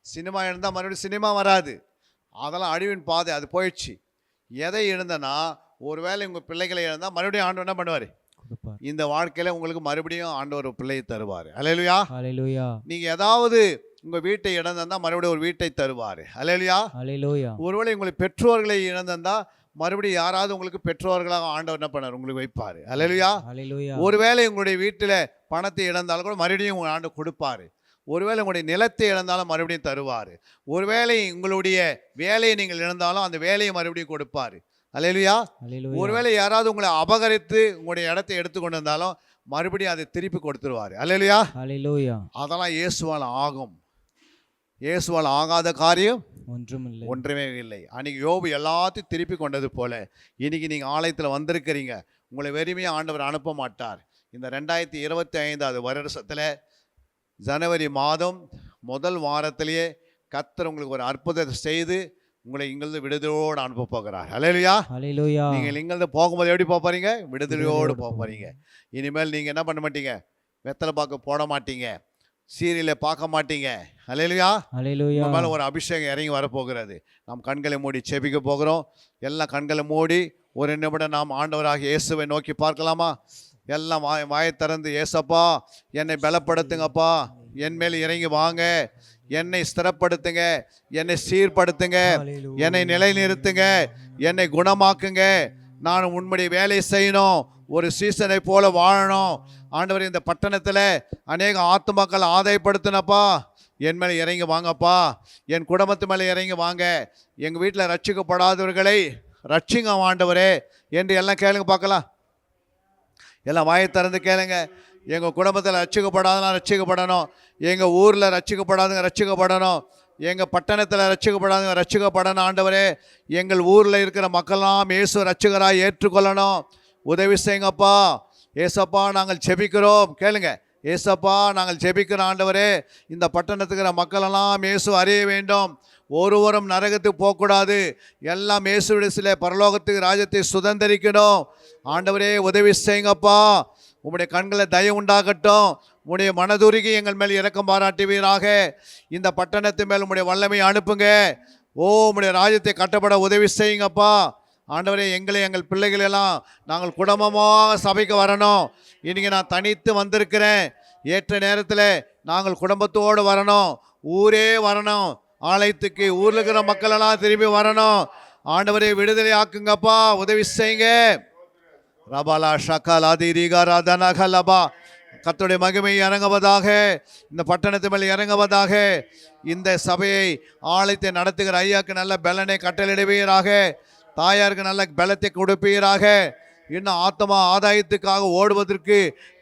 சினிமா இருந்தால் மறுபடியும் சினிமா வராது. அதெல்லாம் அழிவின் பாதை, அது போயிடுச்சு. எதை இழந்தனா ஒருவேளை உங்கள் பிள்ளைகளை இழந்தால் மறுபடியும் ஆண்டவர் என்ன பண்ணுவார்? கொடுப்பார். இந்த வாழ்க்கையில் உங்களுக்கு மறுபடியும் ஆண்டவர் ஒரு பிள்ளையை தருவார். அல்லேலூயா. ஹalleluya. நீங்கள் ஏதாவது உங்கள் வீட்டை இழந்திருந்தால் மறுபடியும் ஒரு வீட்டை தருவார். அல்லேலூயா. ஹalleluya. ஒருவேளை உங்களுக்கு பெற்றோர்களை இழந்திருந்தால் மறுபடியும் யாராவது உங்களுக்கு பெற்றோர்களாக ஆண்டவர் என்ன பண்ணார்? உங்களுக்கு வைப்பார். அல்லேலூயா. ஹalleluya. ஒருவேளை உங்களுடைய வீட்டில் பணத்தை இழந்தாலும் கூட மறுபடியும் உங்கள் ஆண்டு கொடுப்பார். ஒருவேளை உங்களுடைய நிலத்தை இழந்தாலும் மறுபடியும் தருவார். ஒருவேளை உங்களுடைய வேலையை நீங்கள் இழந்தாலும் அந்த வேலையை மறுபடியும் கொடுப்பார். அல்லேலூயா. ஹalleluya. ஒருவேளை யாராவது உங்களை அபகரித்து உங்களுடைய இடத்தை எடுத்துக்கொண்டு வந்தாலும் மறுபடியும் அதை திருப்பி கொடுத்துருவார். அல்லேலூயா. ஹalleluya. அதெல்லாம் இயேசுவால் ஆகும். இயேசுவால் ஆகாத காரியம் ஒன்றுமில்லை. ஒன்றுமே இல்லை. அன்றைக்கி யோபு எல்லாத்தையும் திருப்பி கொண்டது போல இன்றைக்கி நீங்கள் ஆலயத்தில் வந்திருக்கிறீங்க. உங்களை வெறுமையாக ஆண்டவர் அனுப்ப மாட்டார். இந்த 2025 வருஷத்தில் ஜனவரி மாதம் முதல் வாரத்திலேயே கர்த்தர் உங்களுக்கு ஒரு அற்புதத்தை செய்து உங்களை இங்கிருந்து விடுதலையோடு அனுப்ப போகிறார். அல்லேலூயா. ஹalleluya. நீங்கள் இங்கிருந்து போகும்போது எப்படி போக போகிறீங்க? விடுதலையோடு போக போகிறீங்க. இனிமேல் நீங்கள் என்ன பண்ண மாட்டீங்க? வெத்தலை பாக்கு போட மாட்டீங்க, சீரியலை பார்க்க மாட்டீங்க. அல்லேலூயா. ஹalleluya. நம்ம மேலே ஒரு அபிஷேகம் இறங்கி வரப்போகிறது. நாம் கண்களை மூடி செபிக்க போகிறோம். எல்லாம் கண்களை மூடி ஒரு நிமிடம் நாம் ஆண்டவராக இயேசுவை நோக்கி பார்க்கலாமா? எல்லாம் வாயை திறந்து, ஏசப்பா என்னை பலப்படுத்துங்கப்பா, என் மேல் இறங்கி வாங்க, என்னை ஸ்திரப்படுத்துங்க, என்னை சீர்படுத்துங்க, என்னை நிலைநிறுத்துங்க, என்னை குணமாக்குங்க. நான் உன்னுடைய வேலை செய்யணும், ஒரு சீசனை போல வாழணும். ஆண்டவர் இந்த பட்டணத்தில் அநேக ஆத்துமாக்கள் ஆதாயப்படுத்தினப்பா, என் மேலே இறங்கி வாங்கப்பா, என் குடும்பத்து மேலே இறங்கி வாங்க, எங்கள் வீட்டில் ரட்சிக்கப்படாதவர்களை ரட்சிங்க ஆண்டவரே என்று எல்லாம் கேளுங்க பார்க்கலாம். எல்லாம் வாயை திறந்து கேளுங்க. எங்கள் குடும்பத்தில் ரட்சிக்கப்படாதெல்லாம் ரட்சிக்கப்படணும், எங்கள் ஊரில் ரட்சிக்கப்படாதுங்க ரட்சிக்கப்படணும், எங்கள் பட்டணத்தில் ரட்சிக்கப்படாதுங்க ரட்சிக்கப்படணும். ஆண்டவரே எங்கள் ஊரில் இருக்கிற மக்கள்லாம் இயேசு ரட்சிகராக ஏற்றுக்கொள்ளணும். உதவி செய்யுங்கப்பா. ஏசப்பா நாங்கள் ஜெபிக்கிறோம். கேளுங்க. ஏசப்பா நாங்கள் ஜெபிக்கிறோம் ஆண்டவரே, இந்த பட்டணத்துக்கிற மக்களெல்லாம் இயேசு அறிய வேண்டும். ஒருவரும் நரகத்துக்கு போகக்கூடாது. எல்லாம் இயேசுடைய சில பரலோகத்துக்கு ராஜ்யத்தை சுதந்திரிக்கணும். ஆண்டவரே உதவி செய்யுங்கப்பா. உம்முடைய கண்களை தயவு உண்டாகட்டும். உம்முடைய மனதுருகி எங்கள் மேல் இரக்கம் பாராட்டுவீராக. இந்த பட்டணத்து மேல் உம்முடைய வல்லமை அனுப்புங்க. உம்முடைய ராஜ்யத்தை கட்டப்பட உதவி செய்யுங்கப்பா. ஆண்டவரே எங்களை எங்கள் பிள்ளைகளெல்லாம் நாங்கள் குடும்பமாக சபைக்கு வரணும். இன்றைக்கி நான் தனித்து வந்திருக்கிறேன். ஏற்ற நேரத்தில் நாங்கள் குடும்பத்தோடு வரணும், ஊரே வரணும். ஆலயத்துக்கு ஊரில் இருக்கிற மக்களெல்லாம் திரும்பி வரணும். ஆண்டவரே விடுதலை ஆக்குங்கப்பா, உதவி செய்யுங்க. ரபாலா ஷகாலா திரிகா ராதனகலபா கர்த்தருடைய மகிமை இறங்குவதாக, இந்த பட்டணத்து மேல் இறங்குவதாக. இந்த சபையை ஆலயத்தை நடத்துகிற ஐயாக்கு நல்ல பலனை கட்டளிடுவீராக. தாயாருக்கு நல்ல பலத்தை கொடுப்பீராக. இன்னும் ஆத்மா ஆதாயத்துக்காக ஓடுவதற்கு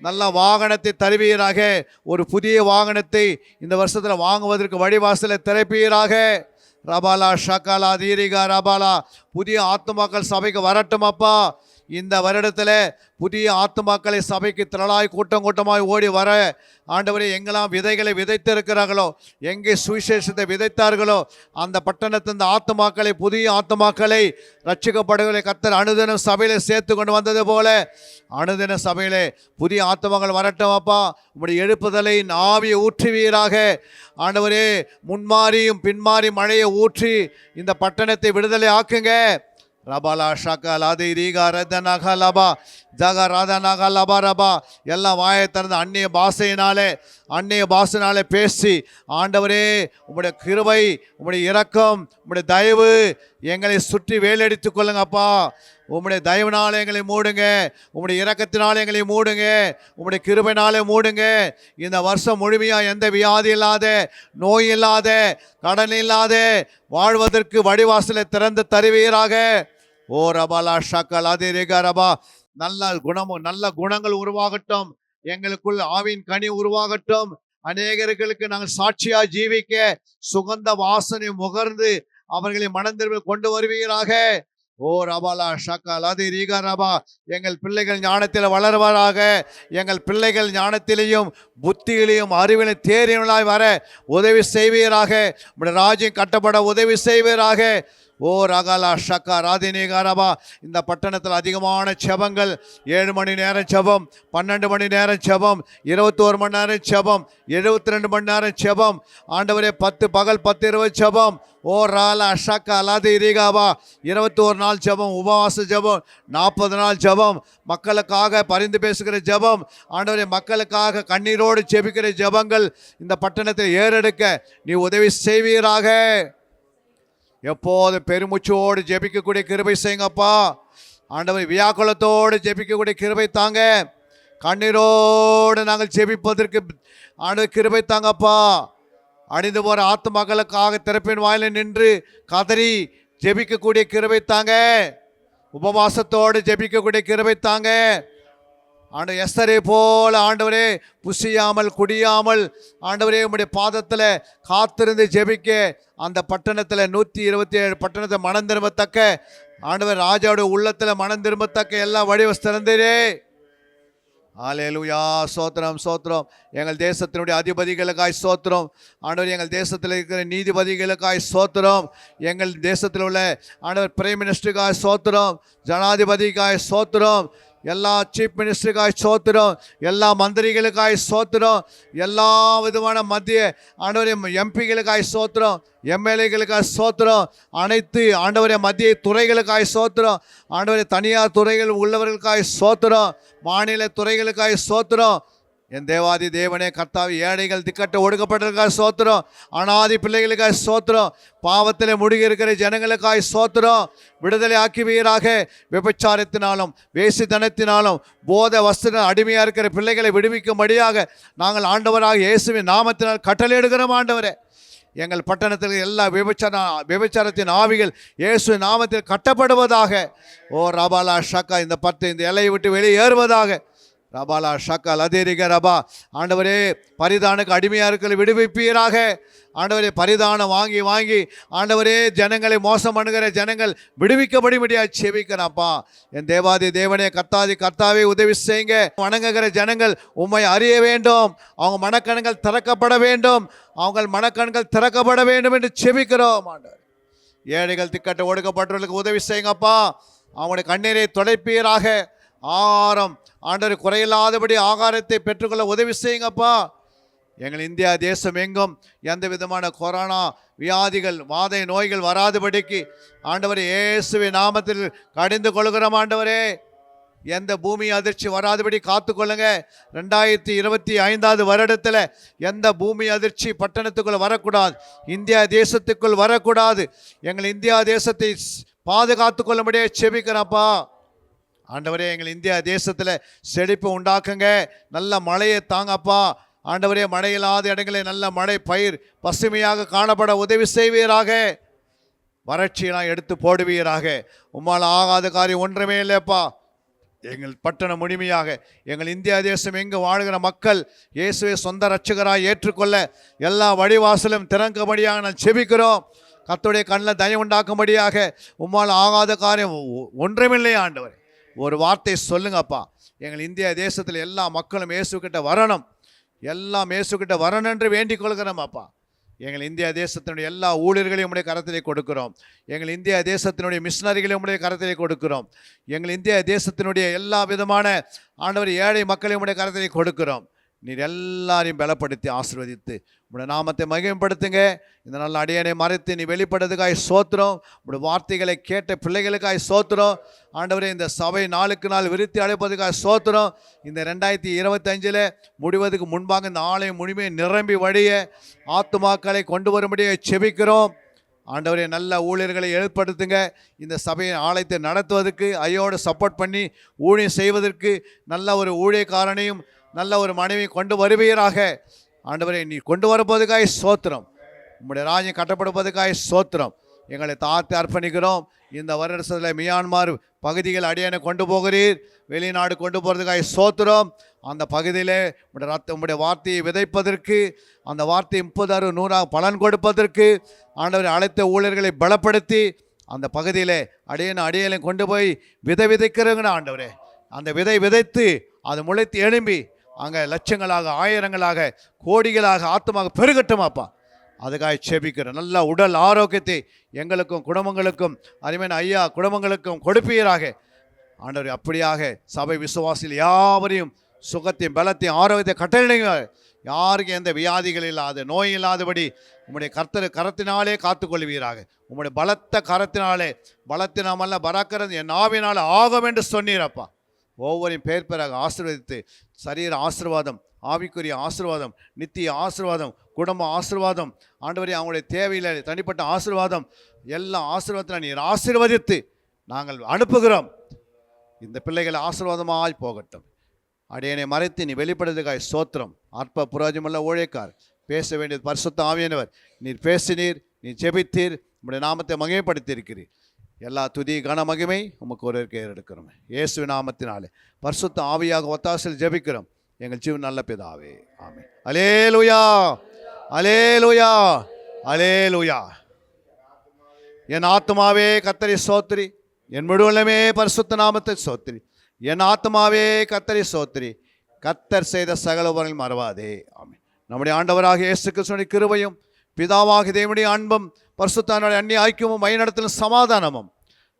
நல்ல வாகனத்தை தருவீராக. ஒரு புதிய வாகனத்தை இந்த வருஷத்தில் வாங்குவதற்கு வழிவாசலை திறப்பீராக. ரபாலா ஷகாலா தீரிகா ரபாலா. புதிய ஆத்மாக்கள் சபைக்கு வரட்டும் அப்பா. இந்த வருடத்தில் புதிய ஆத்மாக்களை சபைக்கு திரளாய் கூட்டம் கூட்டமாய் ஓடி வர ஆண்டவரே, எங்கெல்லாம் விதைகளை விதைத்திருக்கிறார்களோ, எங்கே சுவிசேஷத்தை விதைத்தார்களோ அந்த பட்டணத்தின் ஆத்மாக்களை, புதிய ஆத்மாக்களை ரட்சிக்கப்படுகளை கர்த்தர் அனுதினம் சபையில சேர்த்து கொண்டு வந்தது போல அனுதின சபையிலே புதிய ஆத்மாக்கள் வரட்டும் அப்பா. உம்முடைய எழுப்புதலை ஆவியை ஊற்றுவீராக. ஆண்டவரே, முன்மாறியும் பின்மாறி மழையை ஊற்றி இந்த பட்டணத்தை விடுதலை ஆக்குங்க. ரபாலா ஷாக்கா லாதி ரீகா ரதனாகா லபா ஜகா ராதனாகா லபா ரபா. எல்லாம் வாயை திறந்து அந்நிய பாசையினாலே பேசி, ஆண்டவரே உம்முடைய கிருபை, உம்முடைய இரக்கம், உம்முடைய தயவு எங்களை சுற்றி வேலடித்துக் கொள்ளுங்கப்பா. உம்முடைய தயவுனாலே எங்களை மூடுங்க, உம்முடைய இரக்கத்தினாலே எங்களை மூடுங்க, உம்முடைய கிருபைனாலே மூடுங்க. இந்த வருஷம் முழுமையாக எந்த வியாதி இல்லாத, நோய் இல்லாத, கடன் இல்லாத வாழ்வதற்கு வழிவாசலை திறந்து தருவீராக. ஓ ரபாலா ஷாக்கல் அதே ரேகா ரபா. நல்ல குணங்கள் உருவாகட்டும். எங்களுக்குள் ஆவின் கனி உருவாகட்டும். அநேகர்களுக்கு நாங்கள் சாட்சியா ஜீவிக்க சுகந்த வாசனை முகர்ந்து அவர்களை மனந்திரும்ப கொண்டு வருவீராக. ஓ ரபாலா ஷாக்கல் அதே ரீகா ரபா. எங்கள் பிள்ளைகள் ஞானத்தில் வளர்வாராக. எங்கள் பிள்ளைகள் ஞானத்திலையும் புத்தியிலையும் அறிவிலையும் தேறியவர்களாய் வர உதவி செய்வீராக. நம்முடைய ராஜ்யம் கட்டப்பட உதவி செய்வீராக. ஓ ரகாலா ஷக்கா ராதினேகாரபா. இந்த பட்டணத்தில் அதிகமான ஜெபங்கள், 7 மணி நேரம் ஜெபம், 12 மணி நேரம் ஜெபம், 21 மணி நேரம் ஜெபம், 72 மணி நேரம் ஜெபம். ஆண்டவரே, 10 பகல் 10 இரவு ஜெபம். ஓ ராலா ஷக்கா அலாதி ரீகாபா. 21 நாள் ஜெபம், உபவாச ஜெபம், 40 நாள் ஜெபம், மக்களுக்காக பரிந்து பேசுகிற ஜெபம். ஆண்டவரே, மக்களுக்காக கண்ணீரோடு ஜெபிக்கிற ஜெபங்கள் இந்த பட்டணத்தை ஏறெடுக்க நீ உதவி செய்வீராக. எப்போது பெருமுச்சோடு ஜெபிக்கக்கூடிய கிருபை செய்யுங்கப்பா. ஆண்டவர், வியாக்குலத்தோடு ஜெபிக்கக்கூடிய கிருபை தாங்க. கண்ணீரோடு நாங்கள் ஜெபிப்பதற்கு ஆண்டவர் கிருபை தாங்கப்பா. அணிந்து போகிற ஆத்மாக்களுக்காக திறப்பின் வாயில நின்று கதறி ஜெபிக்கக்கூடிய கிருபை தாங்க. உபவாசத்தோடு ஜெபிக்கக்கூடிய கிருபை தாங்க. ஆண்டவர், எஸ்தரை போல ஆண்டவரே புசியாமல் குடியாமல் ஆண்டவரே உம்முடைய பாதத்தில் காத்திருந்து ஜெபிக்க அந்த பட்டணத்தில் 127 பட்டணத்தை மனம் திரும்பத்தக்க ஆண்டவர் ராஜாவுடைய உள்ளத்தில் மனம் திரும்பத்தக்க எல்லா வடிவம் திறந்தீரே. ஹல்லேலூயா. சோத்திரம் சோத்திரம். எங்கள் தேசத்தினுடைய அதிபதிகளுக்காய் சோத்திரம். ஆண்டவர், எங்கள் தேசத்தில் இருக்கிற நீதிபதிகளுக்காய் சோத்திரம். எங்கள் தேசத்தில் உள்ள ஆண்டவர் பிரைம் மினிஸ்டருக்காய் சோத்திரம், ஜனாதிபதிக்காய் சோத்திரம், எல்லா சீஃப் மினிஸ்டருக்காய் சோத்திரம், எல்லா மந்திரிகளுக்காய் சோத்திரம், எல்லா விதமான மத்திய ஆண்டவரே எம்பிகளுக்காய் சோத்திரம், எம்எல்ஏகளுக்காய் சோத்திரம், அனைத்து ஆண்டவரே மத்திய துறைகளுக்காய் சோத்திரம், ஆண்டவரே தனியார் துறைகள் உள்ளவர்களுக்காய் சோத்திரம், மாநில துறைகளுக்காய் சோத்திரம். என் தேவாதி தேவனே கர்த்தாவே, ஏழைகள் திக்கட்ட ஒடுக்கப்பட்டிருக்காய் சோத்திரம், அனாதி பிள்ளைகளுக்காய் சோத்திரம், பாவத்தில் முழுகி இருக்கிற ஜனங்களுக்காய் சோத்திரம். விடுதலை ஆக்குவீராக. விபச்சாரத்தினாலும் வேசித்தனத்தினாலும் போத வஸ்து அடிமையாக இருக்கிற பிள்ளைகளை விடுவிக்கும்படியாக நாங்கள் ஆண்டவராக இயேசுவின் நாமத்தினால் கட்டளையிடுகிறோம். ஆண்டவரே, எங்கள் பட்டணத்தில் எல்லா விபச்சாரத்தின் ஆவிகள் இயேசு நாமத்தில் கட்டப்படுவதாக. ஓ ரபாலா ஷக்கா. இந்த 10 இந்த எல்லையை விட்டு வெளியேறுவதாக. ரபாலா ஷக்கா லதேரிக ரபா. ஆண்டவரே, பரிதானுக்கு அடிமையாக இருக்கிற விடுவிப்பீராக. ஆண்டவரே, பரிதானம் வாங்கி வாங்கி ஆண்டவரே ஜனங்களை மோசம் பண்ணுகிற ஜனங்கள் விடுவிக்கப்படிபடியாக செபிக்கிறப்பா. என் தேவாதி தேவனே கர்த்தாவே உதவி செய்யுங்க. வணங்குகிற ஜனங்கள் உம்மை அறிய வேண்டும். அவங்க மனக்கண்கள் திறக்கப்பட வேண்டும். அவங்க மனக்கண்கள் திறக்கப்பட வேண்டும் என்று செபிக்கிறோம். ஆண்டவர், ஏழைகள் திக்கட்ட ஒடுக்கப்பட்டவர்களுக்கு உதவி செய்யுங்கப்பா. அவங்களுடைய கண்ணீரை துடைப்பீராக. ஆகாரம் ஆண்டவர் குறையில்லாதபடி ஆகாரத்தை பெற்றுக்கொள்ள உதவி செய்யுங்கப்பா. எங்கள் இந்தியா தேசம் எங்கும் எந்த விதமான கொரோனா வியாதிகள் வாதை நோய்கள் வராதபடிக்கு ஆண்டவர் இயேசுவின் நாமத்தில் கடிந்து கொள்கிறோம். ஆண்டவரே, எந்த பூமி அதிர்ச்சி வராதபடி காத்துக்கொள்ளுங்க. 2025 வருடத்தில் எந்த பூமி அதிர்ச்சி பட்டணத்துக்குள் வரக்கூடாது, இந்தியா தேசத்துக்குள் வரக்கூடாது. எங்கள் இந்தியா தேசத்தை பாதுகாத்து கொள்ளும்படியே செபிக்கிறப்பா. ஆண்டவரே எங்கள் இந்தியா தேசத்தில் செழிப்பு உண்டாக்குங்க, நல்ல மழையை தாங்கப்பா. ஆண்டவரே மழை இல்லாத இடங்களில் நல்ல மழை பயிர் பசுமையாக காணப்பட உதவி செய்வீராக. வறட்சியெல்லாம் எடுத்து போடுவீராக. உம்மால் ஆகாத காரியம் ஒன்றுமே இல்லைப்பா. எங்கள் பட்டணம் முழுமையாக எங்கள் இந்தியா தேசம் எங்கு வாழ்கிற மக்கள் இயேசுவை சொந்த இரட்சகராய் ஏற்றுக்கொள்ள எல்லா வழிவாசலும் திறங்கும்படியாக நான் செபிக்கிறோம். கர்த்தருடைய கண்ணில் தயவு உண்டாக்கும்படியாக உம்மால் ஆகாத காரியம் ஒன்றுமில்லை ஆண்டவரே. ஒரு வார்த்தை சொல்லுங்கப்பா. எங்கள் இந்தியா தேசத்தில் எல்லா மக்களும் இயேசுக்கிட்ட வரணும், எல்லாம் இயேசுக்கிட்ட வரணும் என்று வேண்டிக் கொள்கிறோம் அப்பா. எங்கள் இந்தியா தேசத்தினுடைய எல்லா ஊழியர்களையும் உடைய கரத்திலே கொடுக்கிறோம். எங்கள் இந்தியா தேசத்தினுடைய மிஷனரிகளையும் உடைய கரத்திலே கொடுக்கிறோம். எங்கள் இந்தியா தேசத்தினுடைய எல்லா விதமான ஆண்டவர் ஏழை மக்களையும் உடைய கரத்திலே கொடுக்கிறோம். நீர் எல்லாரையும் பலப்படுத்தி ஆசீர்வதித்து உடைய நாமத்தை மகிமைப்படுத்துங்க. இந்த நல்ல அடியனை மறைத்து நீ வெளிப்படுறதுக்காய் சோத்திரம். உடைய வார்த்தைகளை கேட்ட பிள்ளைகளுக்காய் சோத்திரம். ஆண்டவரே இந்த சபை நாளுக்கு நாள் விருத்தி அடைப்பதுக்காக சோத்திரம். இந்த 2025 முடிவதற்கு முன்பாக இந்த ஆலயம் முழுமையை நிரம்பி வழிய ஆத்துமாக்களை கொண்டு வரும்படியாக செபிக்கிறோம். ஆண்டவரே நல்ல ஊழியர்களை ஏற்படுத்துங்க. இந்த சபையை ஆலயத்தை நடத்துவதற்கு ஐயோடு சப்போர்ட் பண்ணி ஊழியம் செய்வதற்கு நல்ல ஒரு ஊழியக்காரனையும் நல்ல ஒரு மனைவி கொண்டு வருவீராக. ஆண்டவரே நீ கொண்டு வரப்போதுக்காய் சோத்திரம். உம்முடைய ராஜ்யம் கட்டப்படுவதற்காய் சோத்திரம். எங்களை தாழ்த்தி அர்ப்பணிக்கிறோம். இந்த வருடத்தில் மியான்மார் பகுதிகள் அடியனை கொண்டு போகிறீர், வெளிநாடு கொண்டு போகிறதுக்காய் சோத்திரம். அந்த பகுதியிலே உம்முடைய வார்த்தையை விதைப்பதற்கு, அந்த வார்த்தை 30, 60, 100 பலன் கொடுப்பதற்கு ஆண்டவரை அழைத்த ஊழியர்களை பலப்படுத்தி அந்த பகுதியிலே அடியனை கொண்டு போய் விதைக்கிறவங்க ஆண்டவரே. அந்த விதைத்து அது முளைத்து எழும்பி அங்கே லட்சங்களாக, ஆயிரங்களாக, கோடிகளாக ஆத்துமாக பெருகட்டுமாப்பா. அதுக்காக செபிக்கிறோம். நல்ல உடல் ஆரோக்கியத்தை எங்களுக்கும் குடும்பங்களுக்கும் அருமையான ஐயா குடும்பங்களுக்கும் கொடுப்பீராக. ஆண்டவர் அப்படியாக சபை விசுவாசியில் யாவரையும் சுகத்தையும் பலத்தையும் ஆரோக்கியத்தை கட்டளைங்க. யாருக்கும் எந்த வியாதிகள் இல்லாத, நோய் இல்லாதபடி உம்முடைய கரத்தினாலே காத்துக்கொள்வீராக. உம்முடைய பலத்த கரத்தினாலே, பலத்தினாமல்ல பராக்கிறது என் நாவினால் ஆகும் என்று சொன்னீரப்பா. ஒவ்வொரையும் பேர் பேராக ஆசீர்வதித்து சரீர ஆசீர்வாதம், ஆவிக்குரிய ஆசீர்வாதம், நித்திய ஆசீர்வாதம், குடும்ப ஆசீர்வாதம், ஆண்டவரே அவங்களுடைய தேவையில் தனிப்பட்ட ஆசீர்வாதம், எல்லா ஆசீர்வாதத்தில் நீர் ஆசீர்வதித்து நாங்கள் அனுப்புகிறோம். இந்த பிள்ளைகள் ஆசீர்வாதமாய் போகட்டும். அடியனை மறைத்து நீ வெளிப்படுறதுக்காய் சோத்திரம். அற்ப புரோஜனமுள்ள ஊழியக்கார் பேச வேண்டியது பரிசுத்த ஆவியானவர். நீர் பேசினீர், நீ ஜெபித்தீர், உம்முடைய நாமத்தை மகிமைப்படுத்தி இருக்கிறீர். எல்லா துதி கன மகிமை உமக்கு ஒருவருக்கு ஏறெடுக்கிறோம். இயேசுவின் நாமத்தினாலே பரிசுத்த ஆவியாக ஒத்தாசையில் ஜெபிக்கிறோம் எங்கள் ஜீவன் நல்ல பிதாவே, ஆமென். அல்லேலூயா, அல்லேலூயா, அல்லேலூயா. என் ஆத்துமாவே கர்த்தரை சோத்திரி, என் முழுவதுமே பரிசுத்த நாமத்தை சோத்திரி. என் ஆத்துமாவே கர்த்தரை சோத்திரி, கர்த்தர் செய்த சகல உபகாரங்களையும் மறவாதே, ஆமென். நம்முடைய ஆண்டவராக இயேசு கிறிஸ்துவின் கிருபையும் பிதாவாகிய தேவனுடைய அன்பும் பரிசுத்தாவின் அந்நிய ஐக்கியமும் வழிநடத்தலும் சமாதானமும்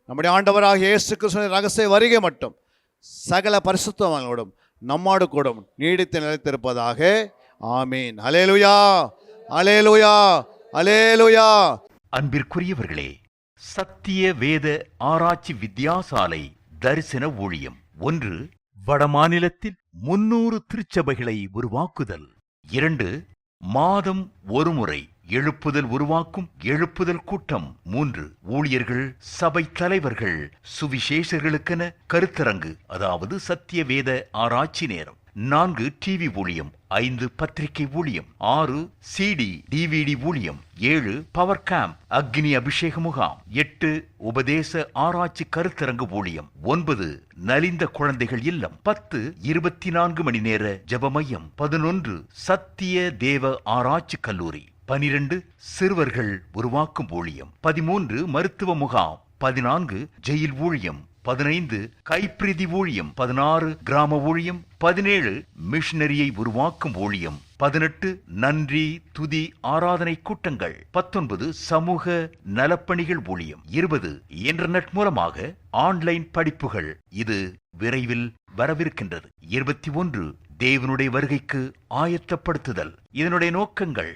நம்முடைய ஆண்டவராக இயேசு கிறிஸ்துவின் ரகசிய வருகை மட்டும் சகல பரிசுத்தவான்களோடும் நம்மோடு கூட நீடித்து நிலைத்திருப்பதாக, ஆமீன். அல்லேலூயா, அல்லேலூயா, அல்லேலூயா. அன்பிற்குரியவர்களே, சத்திய வேத ஆராய்ச்சி வித்தியாசாலை தரிசன ஊழியம் 1. வடமாநிலத்தில் 300 திருச்சபைகளை உருவாக்குதல். 2. மாதம் ஒருமுறை எழுப்புதல் உருவாக்கும் எழுப்புதல் கூட்டம். 3. ஊழியர்கள், சபை தலைவர்கள், சுவிசேஷர்களுக்கென கருத்தரங்கு, அதாவது சத்திய வேத ஆராய்ச்சி நேரம். 4. டிவி ஊழியம். 5. பத்திரிகை ஊழியம். 6. சிடி டிவிடி ஊழியம். 7. பவர் கேம்ப் அக்னி அபிஷேக முகாம். 8. உபதேச ஆராய்ச்சி கருத்தரங்கு ஊழியம். 9. நலிந்த குழந்தைகள் இல்லம். 10. 24 மணி நேர ஜெப மையம். 11. சத்திய தேவ ஆராய்ச்சி கல்லூரி. 12. சிறுவர்கள் உருவாக்கும் ஊழியம். 13. மருத்துவ முகாம். 14. ஜெயில் ஊழியம். 15. கைப்பிரதி ஊழியம். 16. கிராம ஊழியம். 17. மிஷனரியை உருவாக்கும் ஊழியம். 18. நன்றி துதி ஆராதனை கூட்டங்கள். 19. சமூக நலப்பணிகள் ஊழியம். 20. இன்டர்நெட் மூலமாக ஆன்லைன் படிப்புகள். இது விரைவில் வரவிருக்கின்றது. 21. தேவனுடைய வருகைக்கு ஆயத்தப்படுத்துதல். இதனுடைய நோக்கங்கள்: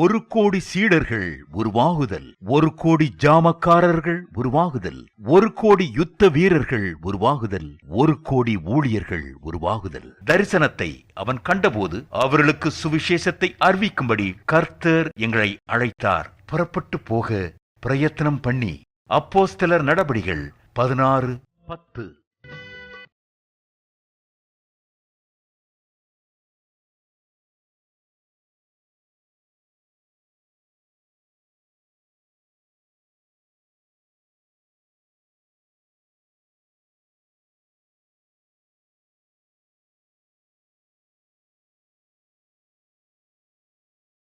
1 கோடி சீடர்கள் உருவாகுதல், 1 கோடி ஜாமக்காரர்கள் உருவாகுதல், 1 கோடி யுத்த வீரர்கள் உருவாகுதல், 1 கோடி ஊழியர்கள் உருவாகுதல். தரிசனத்தை அவன் கண்டபோது அவர்களுக்கு சுவிசேஷத்தை அறிவிக்கும்படி கர்த்தர் எங்களை அழைத்தார். புறப்பட்டு போக பிரயத்தனம் பண்ணி. அப்போஸ்தலர் நடபடிகள் 16:10.